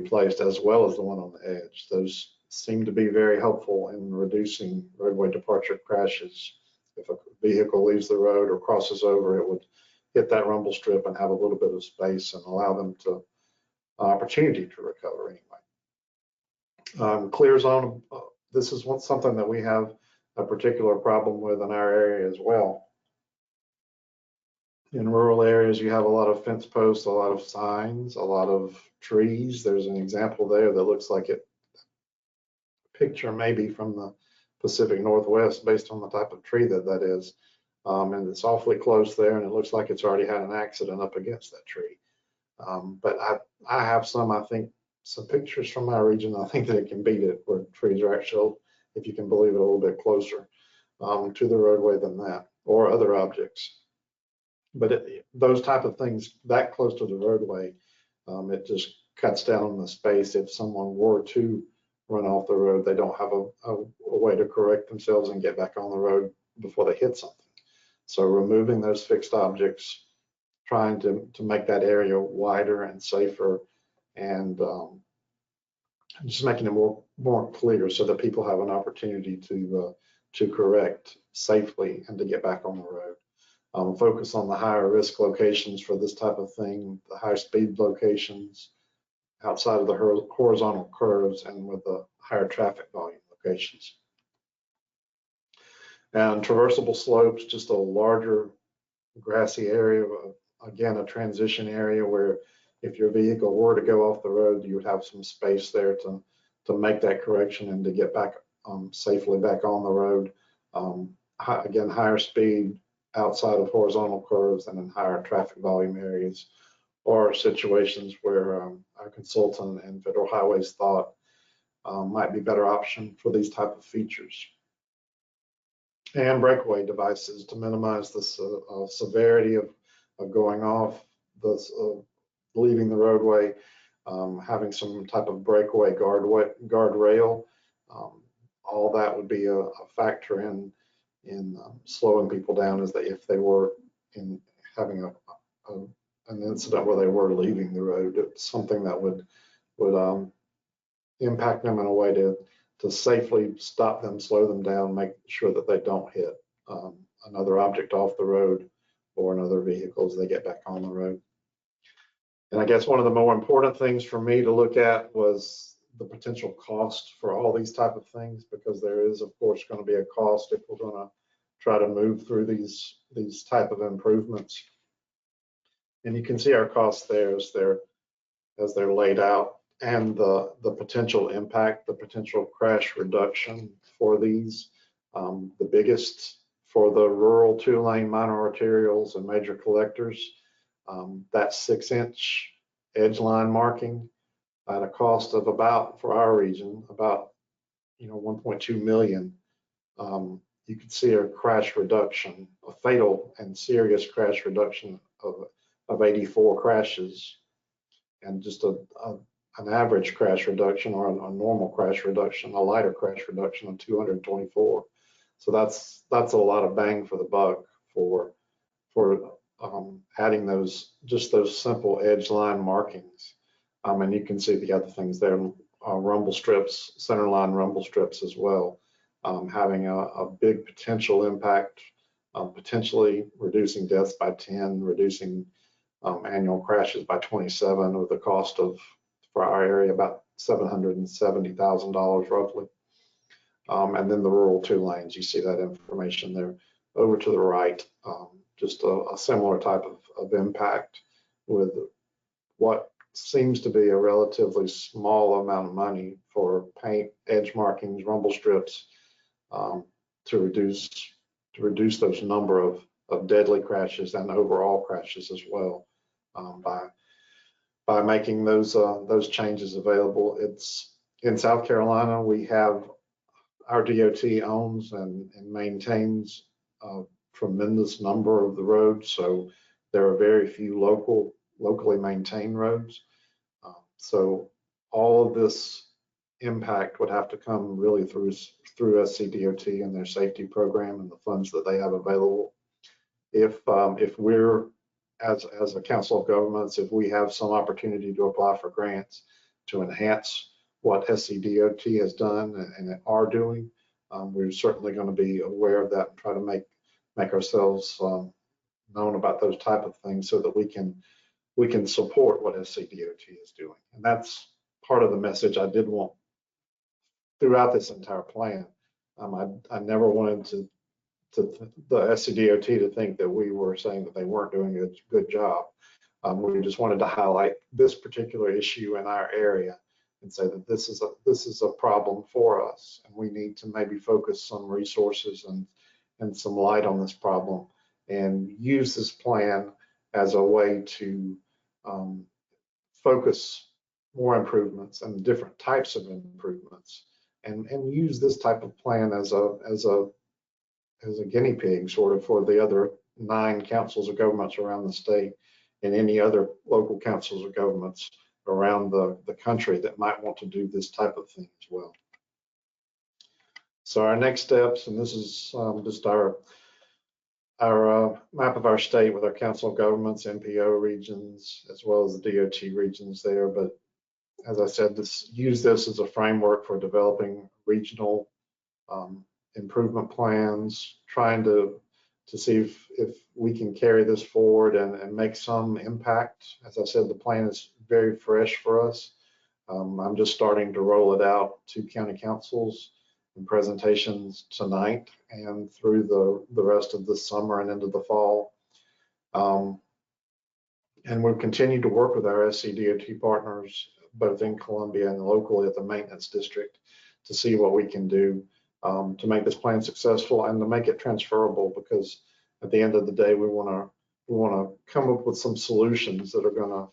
placed, as well as the one on the edge. Those seem to be very helpful in reducing roadway departure crashes. If a vehicle leaves the road or crosses over, it would hit that rumble strip and have a little bit of space and allow them to opportunity to recover anyway. Clear zone, this is something that we have a particular problem with in our area as well. In rural areas, you have a lot of fence posts, a lot of signs, a lot of trees. There's an example there that looks like it picture maybe from the Pacific Northwest based on the type of tree that is. And it's awfully close there, and it looks like it's already had an accident up against that tree. But I have I think, some pictures from my region. I think that it can beat it, where trees are actually, if you can believe it, a little bit closer to the roadway than that, or other objects. But those type of things that close to the roadway, it just cuts down on the space. If someone were to run off the road, they don't have a way to correct themselves and get back on the road before they hit something. So removing those fixed objects, trying to make that area wider and safer, and just making it more clear so that people have an opportunity to correct safely and to get back on the road. Focus on the higher risk locations for this type of thing, the higher speed locations outside of the horizontal curves and with the higher traffic volume locations. And traversable slopes, just a larger grassy area, again, a transition area where if your vehicle were to go off the road, you would have some space there to make that correction and to get back safely back on the road. Again, higher speed outside of horizontal curves and in higher traffic volume areas, or situations where our consultant and Federal Highways thought might be a better option for these type of features. And breakaway devices to minimize the severity of going off, leaving the roadway, having some type of breakaway guardrail. All that would be a factor in slowing people down, as if they were having an incident where they were leaving the road. It's something that would impact them in a way to safely stop them, slow them down, make sure that they don't hit another object off the road or another vehicle as they get back on the road. And I guess one of the more important things for me to look at was the potential cost for all these type of things, because there is, of course, going to be a cost if we're going to try to move through these type of improvements. And you can see our costs there as they're laid out, and the potential impact, the potential crash reduction for these. The biggest for the rural 2-lane minor arterials and major collectors, that 6-inch edge line marking at a cost of about, for our region, about 1.2 million. You can see a crash reduction, a fatal and serious crash reduction of 84 crashes, and just an average crash reduction, or a normal crash reduction, a lighter crash reduction of 224. So that's a lot of bang for the buck for adding those simple edge line markings. And you can see the other things there, rumble strips, center line rumble strips as well, having a big potential impact, potentially reducing deaths by 10, reducing annual crashes by 27, with the cost of, for our area, about $770,000 roughly. And then the rural 2 lanes, you see that information there. Over to the right, just a similar type of impact, with what seems to be a relatively small amount of money for paint, edge markings, rumble strips, to reduce those number of deadly crashes and overall crashes as well, by making those changes available. It's in South Carolina, we have, our DOT owns and maintains a tremendous number of the roads, so there are very few locally maintained roads. So all of this impact would have to come really through SCDOT and their safety program and the funds that they have available. If we're, as a council of governments, if we have some opportunity to apply for grants to enhance what SCDOT has done and are doing, we're certainly going to be aware of that and try to make ourselves known about those type of things, so that we can support what SCDOT is doing. And that's part of the message I did want throughout this entire plan. I never wanted the SCDOT to think that we were saying that they weren't doing a good job. We just wanted to highlight this particular issue in our area and say that this is a problem for us, and we need to maybe focus some resources and some light on this problem and use this plan as a way to focus more improvements and different types of improvements, and use this type of plan as a guinea pig sort of for the other 9 councils of governments around the state and any other local councils of governments around the country that might want to do this type of thing as well. So our next steps, and this is just our map of our state with our council of governments, NPO regions, as well as the DOT regions there. But as I said, use this as a framework for developing regional improvement plans, trying to see if we can carry this forward and make some impact. As I said, the plan is very fresh for us. I'm just starting to roll it out to county councils and presentations tonight and through the rest of the summer and into the fall. And we'll continue to work with our SCDOT partners, both in Columbia and locally at the maintenance district, to see what we can do to make this plan successful and to make it transferable, because at the end of the day, we want to come up with some solutions that are going to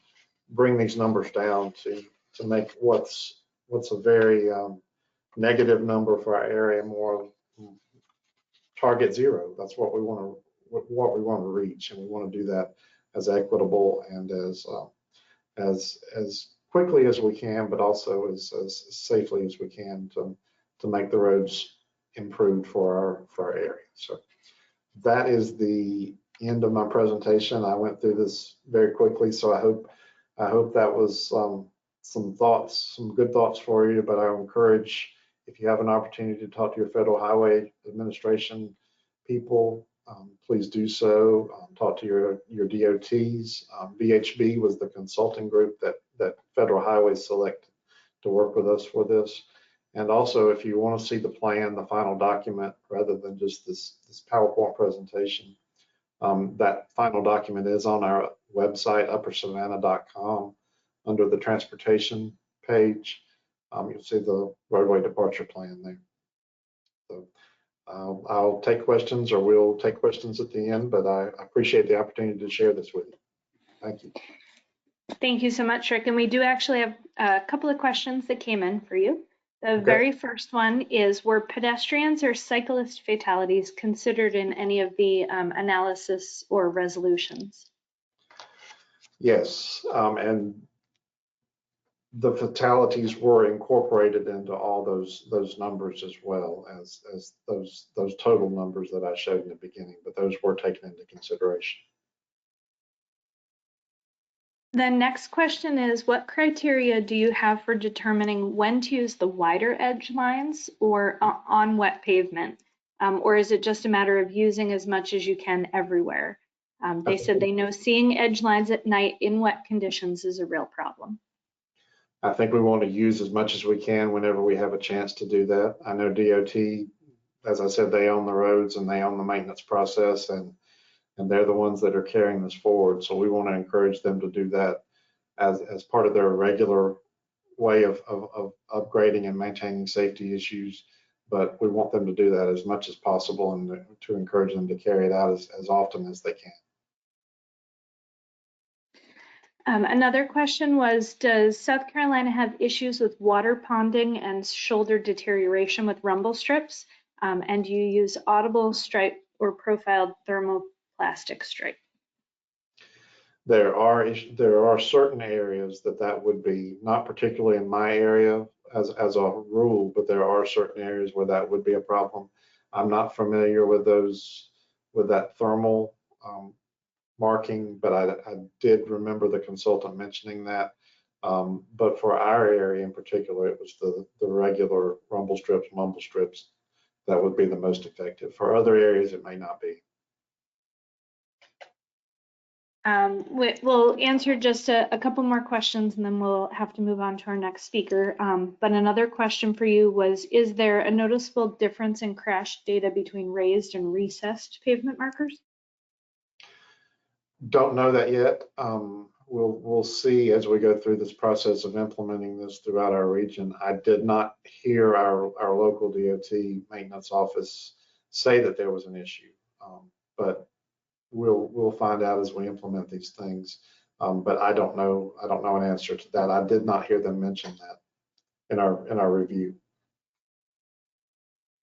bring these numbers down to make what's a very negative number for our area more target zero. That's what we want to reach, and we want to do that as equitable and as quickly as we can, but also as safely as we can to make the roads improved for our area. So that is the end of my presentation. I went through this very quickly, so I hope that was some good thoughts for you. But I encourage, if you have an opportunity to talk to your Federal Highway Administration people, please do so. Talk to your DOTs. VHB was the consulting group that Federal Highways selected to work with us for this. And also, if you want to see the plan, the final document, rather than just this PowerPoint presentation, that final document is on our website, uppersavannah.com, under the transportation page. You'll see the roadway departure plan there. So I'll take questions, or we'll take questions at the end, but I appreciate the opportunity to share this with you. Thank you. Thank you so much, Rick. And we do actually have a couple of questions that came in for you. The very first one is, were pedestrians or cyclist fatalities considered in any of the analysis or resolutions? Yes, and the fatalities were incorporated into all those numbers as well as those total numbers that I showed in the beginning, but those were taken into consideration. The next question is, what criteria do you have for determining when to use the wider edge lines or on wet pavement? Or is it just a matter of using as much as you can everywhere? They said they know seeing edge lines at night in wet conditions is a real problem. I think we want to use as much as we can whenever we have a chance to do that. I know DOT, as I said, they own the roads and they own the maintenance process, and they're the ones that are carrying this forward. So we want to encourage them to do that as part of their regular way of upgrading and maintaining safety issues. But we want them to do that as much as possible and to encourage them to carry it out as often as they can. Another question was, does South Carolina have issues with water ponding and shoulder deterioration with rumble strips? And do you use audible stripe or profiled thermoplastic stripe? There are certain areas that would be, not particularly in my area as a rule, but there are certain areas where that would be a problem. I'm not familiar with that thermal marking, but I did remember the consultant mentioning that. But for our area in particular, it was the regular rumble strips, mumble strips that would be the most effective. For other areas, it may not be. We'll answer just a couple more questions and then we'll have to move on to our next speaker. But another question for you was, is there a noticeable difference in crash data between raised and recessed pavement markers? Don't know that yet. We'll see as we go through this process of implementing this throughout our region. I did not hear our local DOT maintenance office say that there was an issue, but we'll find out as we implement these things. But I don't know an answer to that. I did not hear them mention that in our review.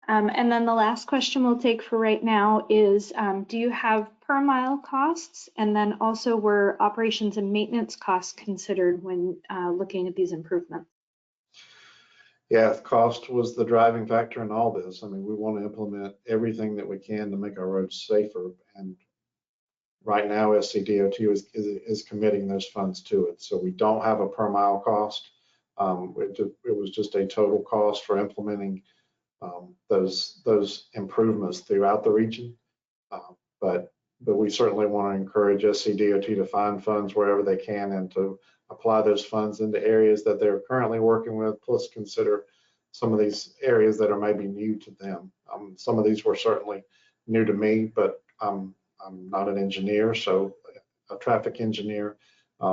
And then the last question we'll take for right now is, do you have per mile costs? And then also, were operations and maintenance costs considered when looking at these improvements? Yeah, cost was the driving factor in all this. I mean, we want to implement everything that we can to make our roads safer. And right now, SCDOT is committing those funds to it. So we don't have a per mile cost. It was just a total cost for implementing those improvements throughout the region. But we certainly want to encourage SCDOT to find funds wherever they can and to apply those funds into areas that they're currently working with, plus consider some of these areas that are maybe new to them. Some of these were certainly new to me, but I'm not an engineer, so a traffic engineer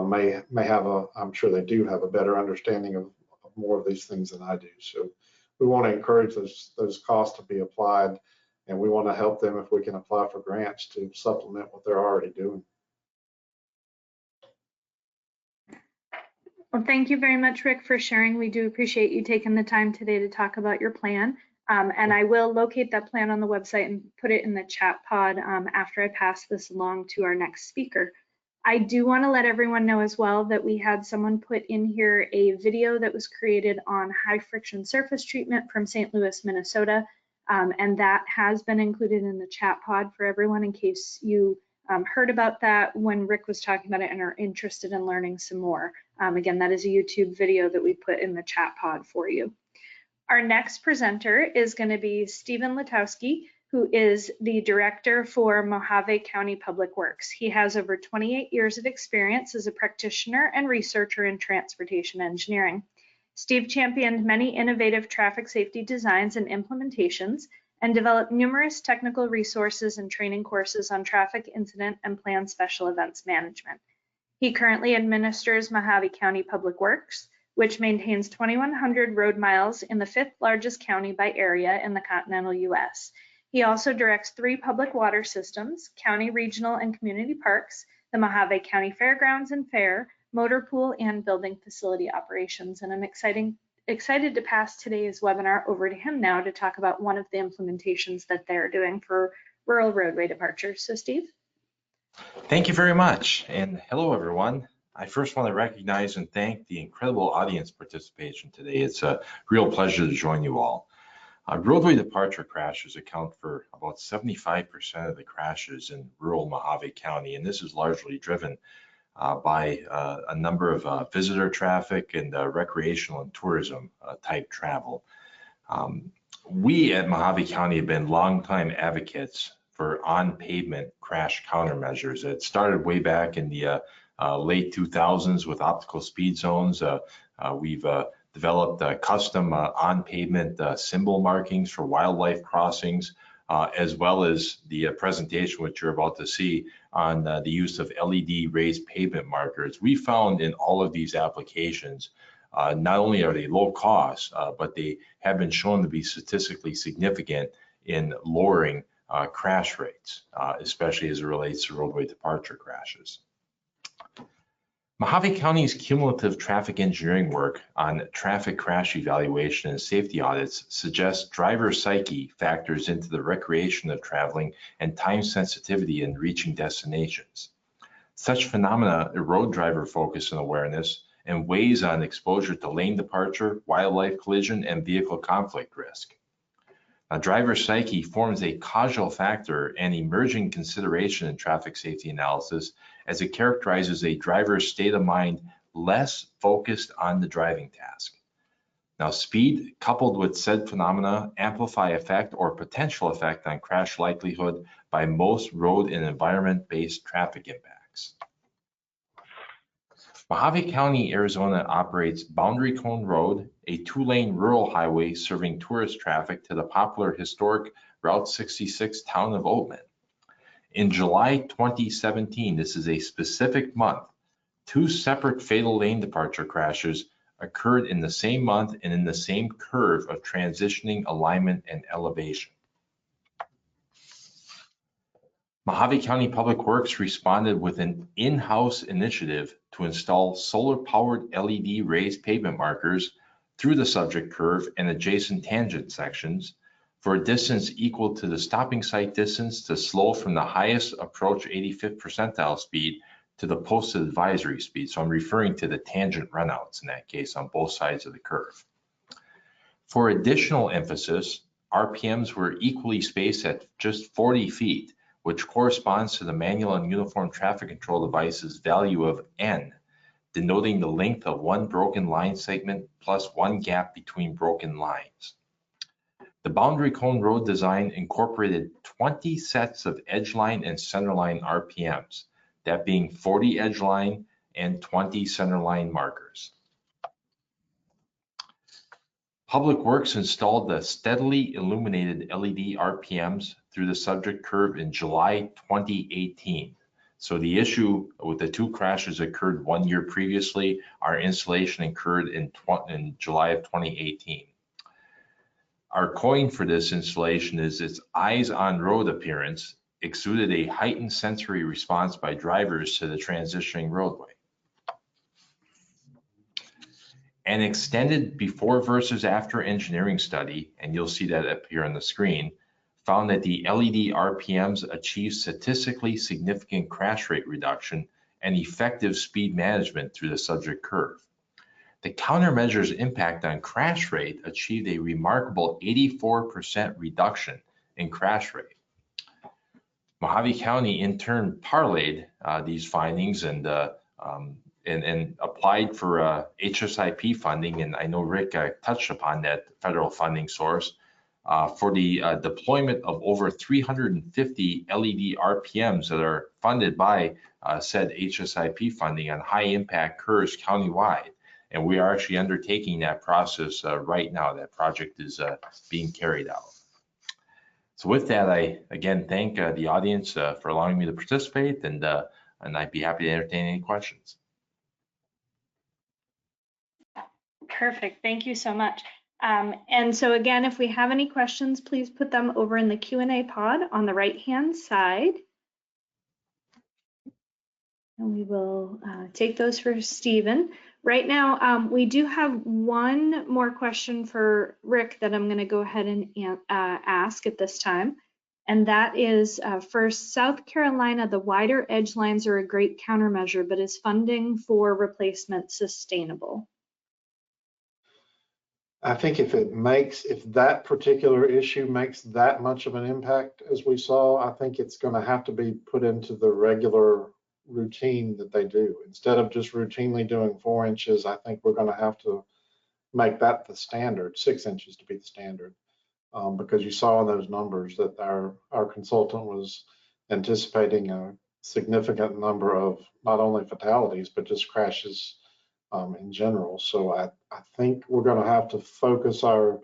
may have I'm sure they do have a better understanding of more of these things than I do. So we want to encourage those costs to be applied, and we want to help them if we can apply for grants to supplement what they're already doing. Well, thank you very much, Rick, for sharing. We do appreciate you taking the time today to talk about your plan. And I will locate that plan on the website and put it in the chat pod after I pass this along to our next speaker. I do want to let everyone know as well that we had someone put in here a video that was created on high friction surface treatment from St. Louis, Minnesota. And that has been included in the chat pod for everyone in case you heard about that when Rick was talking about it and are interested in learning some more. Again, that is a YouTube video that we put in the chat pod for you. Our next presenter is going to be Stephen Latowski, who is the Director for Mojave County Public Works. He has over 28 years of experience as a practitioner and researcher in transportation engineering. Steve championed many innovative traffic safety designs and implementations and developed numerous technical resources and training courses on traffic incident and planned special events management. He currently administers Mojave County Public Works, which maintains 2,100 road miles in the 5th largest county by area in the continental US. He also directs 3 public water systems, county, regional, and community parks, the Mojave County Fairgrounds and Fair, motor pool, and building facility operations. And I'm excited to pass today's webinar over to him now to talk about one of the implementations that they're doing for rural roadway departures. So Steve. Thank you very much. And hello, everyone. I first want to recognize and thank the incredible audience participation today. It's a real pleasure to join you all. Roadway departure crashes account for about 75% of the crashes in rural Mojave County, and this is largely driven by a number of visitor traffic and recreational and tourism type travel. We at Mojave County have been longtime advocates for on-pavement crash countermeasures. It started way back in the late 2000s with optical speed zones. We've developed custom on-pavement symbol markings for wildlife crossings, as well as the presentation which you're about to see on the use of LED raised pavement markers. We found in all of these applications, not only are they low cost, but they have been shown to be statistically significant in lowering crash rates, especially as it relates to roadway departure crashes. Mojave County's cumulative traffic engineering work on traffic crash evaluation and safety audits suggests driver psyche factors into the recreation of traveling and time sensitivity in reaching destinations. Such phenomena erode driver focus and awareness and weighs on exposure to lane departure, wildlife collision, and vehicle conflict risk. Now, driver psyche forms a causal factor and emerging consideration in traffic safety analysis as it characterizes a driver's state of mind less focused on the driving task. Now, speed coupled with said phenomena amplify effect or potential effect on crash likelihood by most road and environment-based traffic impacts. Mojave County, Arizona operates Boundary Cone Road, a 2-lane rural highway serving tourist traffic to the popular historic Route 66 town of Oatman. In July 2017, this is a specific month, 2 separate fatal lane departure crashes occurred in the same month and in the same curve of transitioning alignment and elevation. Mojave County Public Works responded with an in-house initiative to install solar-powered LED raised pavement markers through the subject curve and adjacent tangent sections for a distance equal to the stopping sight distance to slow from the highest approach 85th percentile speed to the posted advisory speed. So I'm referring to the tangent runouts in that case on both sides of the curve. For additional emphasis, RPMs were equally spaced at just 40 feet, which corresponds to the manual and uniform traffic control device's value of N, denoting the length of one broken line segment plus one gap between broken lines. The Boundary Cone Road design incorporated 20 sets of edgeline and centerline RPMs, that being 40 edgeline and 20 centerline markers. Public Works installed the steadily illuminated LED RPMs through the subject curve in July 2018. So the issue with the 2 crashes occurred 1 year previously. Our installation occurred in July of 2018. Our coin for this installation is its eyes on road appearance exuded a heightened sensory response by drivers to the transitioning roadway. An extended before versus after engineering study, and you'll see that up here on the screen, found that the LED RPMs achieve statistically significant crash rate reduction and effective speed management through the subject curve. The countermeasure's impact on crash rate achieved a remarkable 84% reduction in crash rate. Mojave County in turn parlayed these findings and applied for HSIP funding, and I know Rick touched upon that federal funding source for the deployment of over 350 LED RPMs that are funded by said HSIP funding on high impact curves countywide. And we are actually undertaking that process right now. That project is being carried out. So with that, I again thank the audience for allowing me to participate, and I'd be happy to entertain any questions. Perfect. Thank you so much. And so again, if we have any questions, please put them over in the Q&A pod on the right-hand side. And we will take those for Stephen. Right now, we do have one more question for Rick that I'm going to go ahead and ask at this time. And that is, for South Carolina, the wider edge lines are a great countermeasure, but is funding for replacement sustainable? I think if that particular issue makes that much of an impact as we saw, I think it's going to have to be put into the regular routine that they do. Instead of just routinely doing 4 inches, I think we're going to have to make that the standard, 6 inches to be the standard. Because you saw in those numbers that our consultant was anticipating a significant number of not only fatalities, but just crashes in general. So I think we're going to have to focus our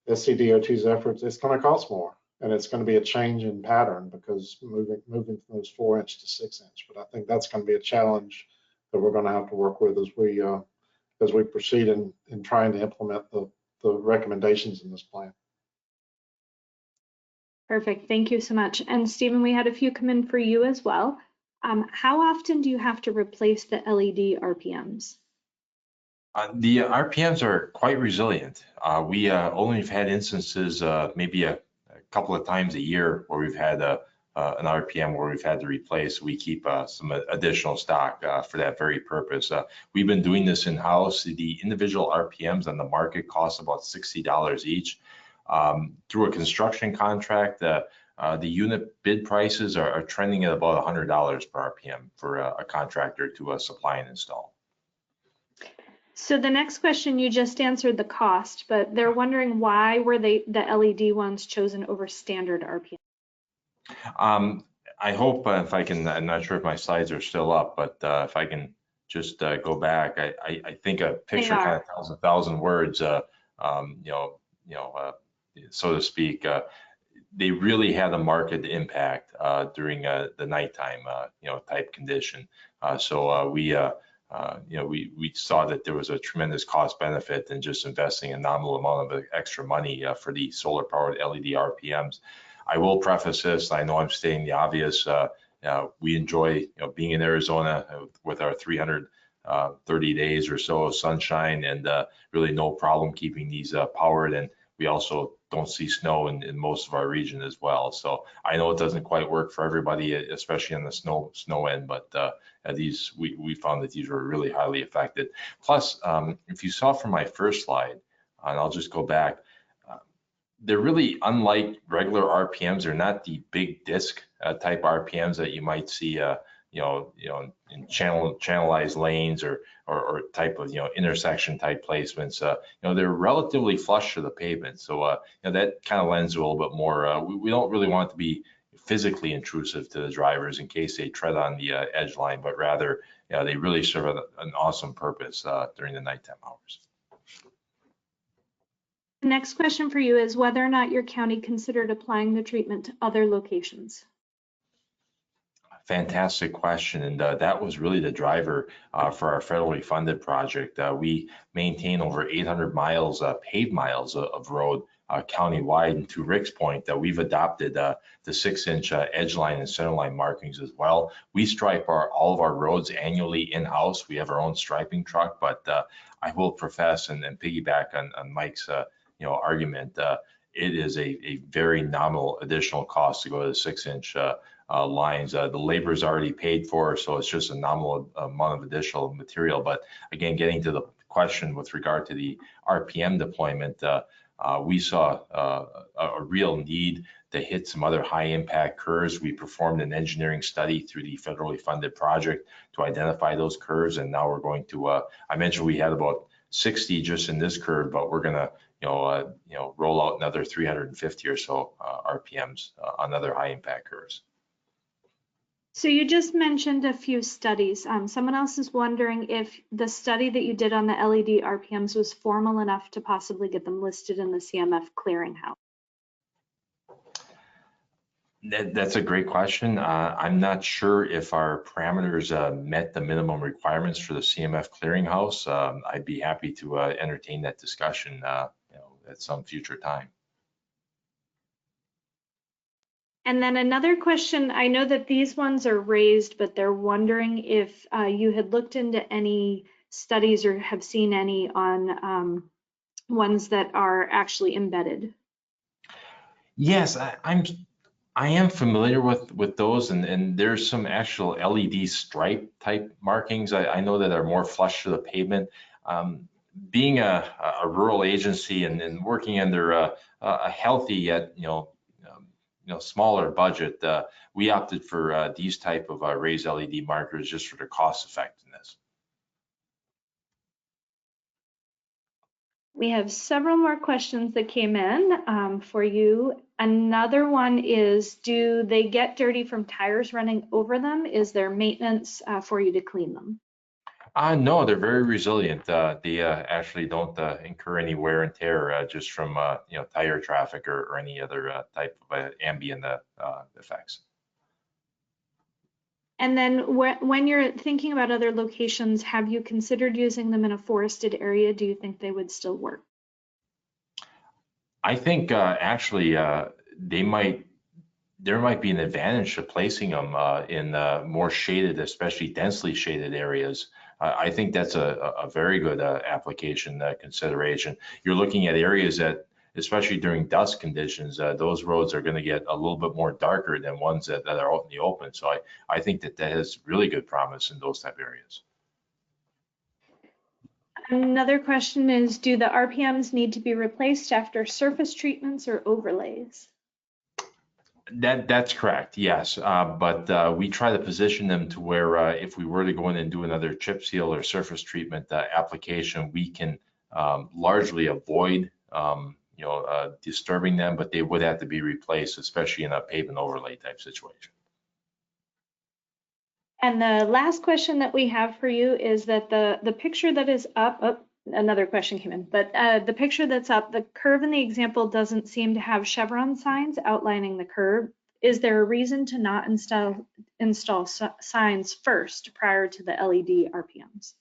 SCDOT's efforts. It's going to cost more, and it's going to be a change in pattern because moving from those 4 inch to 6 inch. But I think that's going to be a challenge that we're going to have to work with as we proceed in trying to implement the recommendations in this plan. Perfect. Thank you so much. And Stephen, we had a few come in for you as well. How often do you have to replace the LED RPMs? The RPMs are quite resilient. We only have had instances, maybe a couple of times a year, where we've had an RPM where we've had to replace. We keep some additional stock for that very purpose. We've been doing this in-house. The individual RPMs on the market cost about $60 each. Through a construction contract, the unit bid prices are trending at about $100 per RPM for a contractor to supply and install. So the next question, you just answered the cost, but they're wondering why were the LED ones chosen over standard RPM? I hope if I can, I'm not sure if my slides are still up, but if I can just go back, I think a picture are. kind of tells 1,000 words, so to speak. They really had a market impact during the nighttime, type condition. We saw that there was a tremendous cost benefit in just investing a nominal amount of extra money for the solar powered LED RPMs. I will preface this, I know I'm stating the obvious. We enjoy being in Arizona with our 330 days or so of sunshine, and really no problem keeping these powered. And we also don't see snow in most of our region as well. So I know it doesn't quite work for everybody, especially on the snow end, but we found that these were really highly affected. Plus, if you saw from my first slide, and I'll just go back, they're really unlike regular RPMs. They're not the big disc type RPMs that you might see, in channelized lanes or type of, intersection type placements. They're relatively flush to the pavement. So, that kind of lends a little bit more. We don't really want it to be physically intrusive to the drivers in case they tread on the edge line, but rather, they really serve an awesome purpose during the nighttime hours. The next question for you is whether or not your county considered applying the treatment to other locations. Fantastic question, and that was really the driver for our federally funded project. We maintain over 800 miles, paved miles of road countywide, and to Rick's point, that we've adopted the 6-inch edge line and center line markings as well. We stripe all of our roads annually in-house. We have our own striping truck, but I will profess and piggyback on Mike's argument. It is a very nominal additional cost to go to the 6-inch lines. The labor is already paid for, so it's just a nominal amount of additional material. But again, getting to the question with regard to the RPM deployment, we saw a real need to hit some other high impact curves. We performed an engineering study through the federally funded project to identify those curves, and now we're going to, I mentioned we had about 60 just in this curve, but we're gonna roll out another 350 or so RPMs on other high impact curves. So you just mentioned a few studies. Someone else is wondering if the study that you did on the LED RPMs was formal enough to possibly get them listed in the CMF clearinghouse. That's a great question. I'm not sure if our parameters met the minimum requirements for the CMF clearinghouse. I'd be happy to entertain that discussion at some future time. And then another question, I know that these ones are raised, but they're wondering if you had looked into any studies or have seen any on ones that are actually embedded. Yes, I am familiar with those, and there's some actual LED stripe type markings I know that are more flush to the pavement. Being a rural agency and working under a healthy yet smaller budget, we opted for these type of raised LED markers just for their cost effectiveness. We have several more questions that came in for you. Another one is, do they get dirty from tires running over them? Is there maintenance for you to clean them? No, they're very resilient. They actually don't incur any wear and tear just from tire traffic or any other type of ambient effects. And then when you're thinking about other locations, have you considered using them in a forested area? Do you think they would still work? I think actually there might be an advantage to placing them in more shaded, especially densely shaded areas. I think that's a very good application consideration. You're looking at areas that, especially during dusk conditions, those roads are going to get a little bit more darker than ones that are out in the open. So I think that has really good promise in those type areas. Another question is, do the RPMs need to be replaced after surface treatments or overlays? That's correct, yes. But we try to position them to where if we were to go in and do another chip seal or surface treatment application, we can largely avoid disturbing them, but they would have to be replaced, especially in a pavement overlay type situation. And the last question that we have for you is that the picture that is up, oh, another question came in, but the picture that's up, the curve in the example doesn't seem to have chevron signs outlining the curve. Is there a reason to not install signs first prior to the LED RPMs?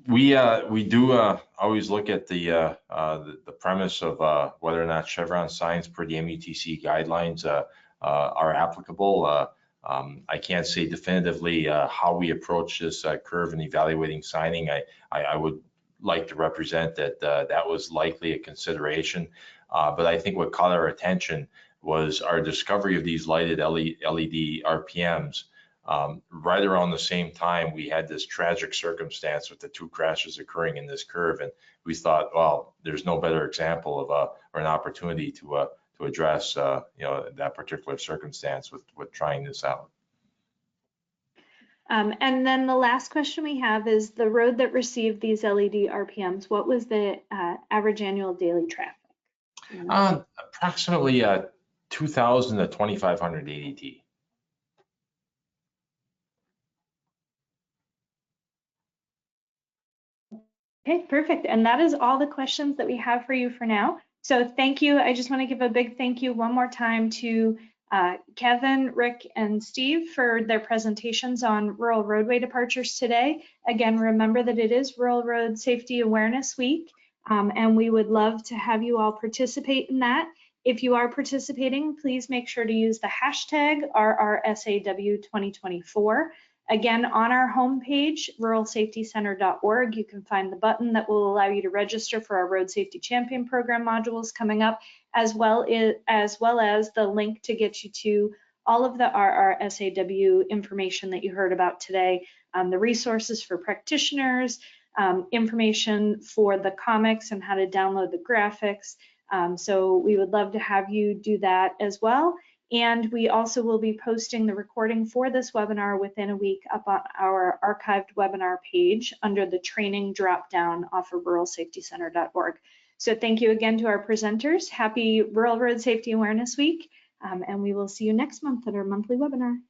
We do always look at the premise of whether or not chevron signs per the MUTC guidelines are applicable. I can't say definitively how we approach this curve in evaluating signing. I would like to represent that that was likely a consideration, but I think what caught our attention was our discovery of these lighted LED RPMs. Right around the same time, we had this tragic circumstance with the 2 crashes occurring in this curve, and we thought, well, there's no better example of or an opportunity to address that particular circumstance with trying this out. And then the last question we have is the road that received these LED RPMs, what was the average annual daily traffic? Approximately 2,000 to 2,500 ADT. Okay, perfect. And that is all the questions that we have for you for now. So thank you. I just want to give a big thank you one more time to Kevin, Rick, and Steve for their presentations on rural roadway departures today. Again, remember that it is Rural Road Safety Awareness Week, and we would love to have you all participate in that. If you are participating, please make sure to use the hashtag RRSAW2024. Again, on our homepage, ruralsafetycenter.org, you can find the button that will allow you to register for our Road Safety Champion Program modules coming up, as well as the link to get you to all of the RRSAW information that you heard about today, the resources for practitioners, information for the comics and how to download the graphics. So we would love to have you do that as well. And we also will be posting the recording for this webinar within a week up on our archived webinar page under the training dropdown off of ruralsafetycenter.org. So thank you again to our presenters. Happy Rural Road Safety Awareness Week, and we will see you next month at our monthly webinar.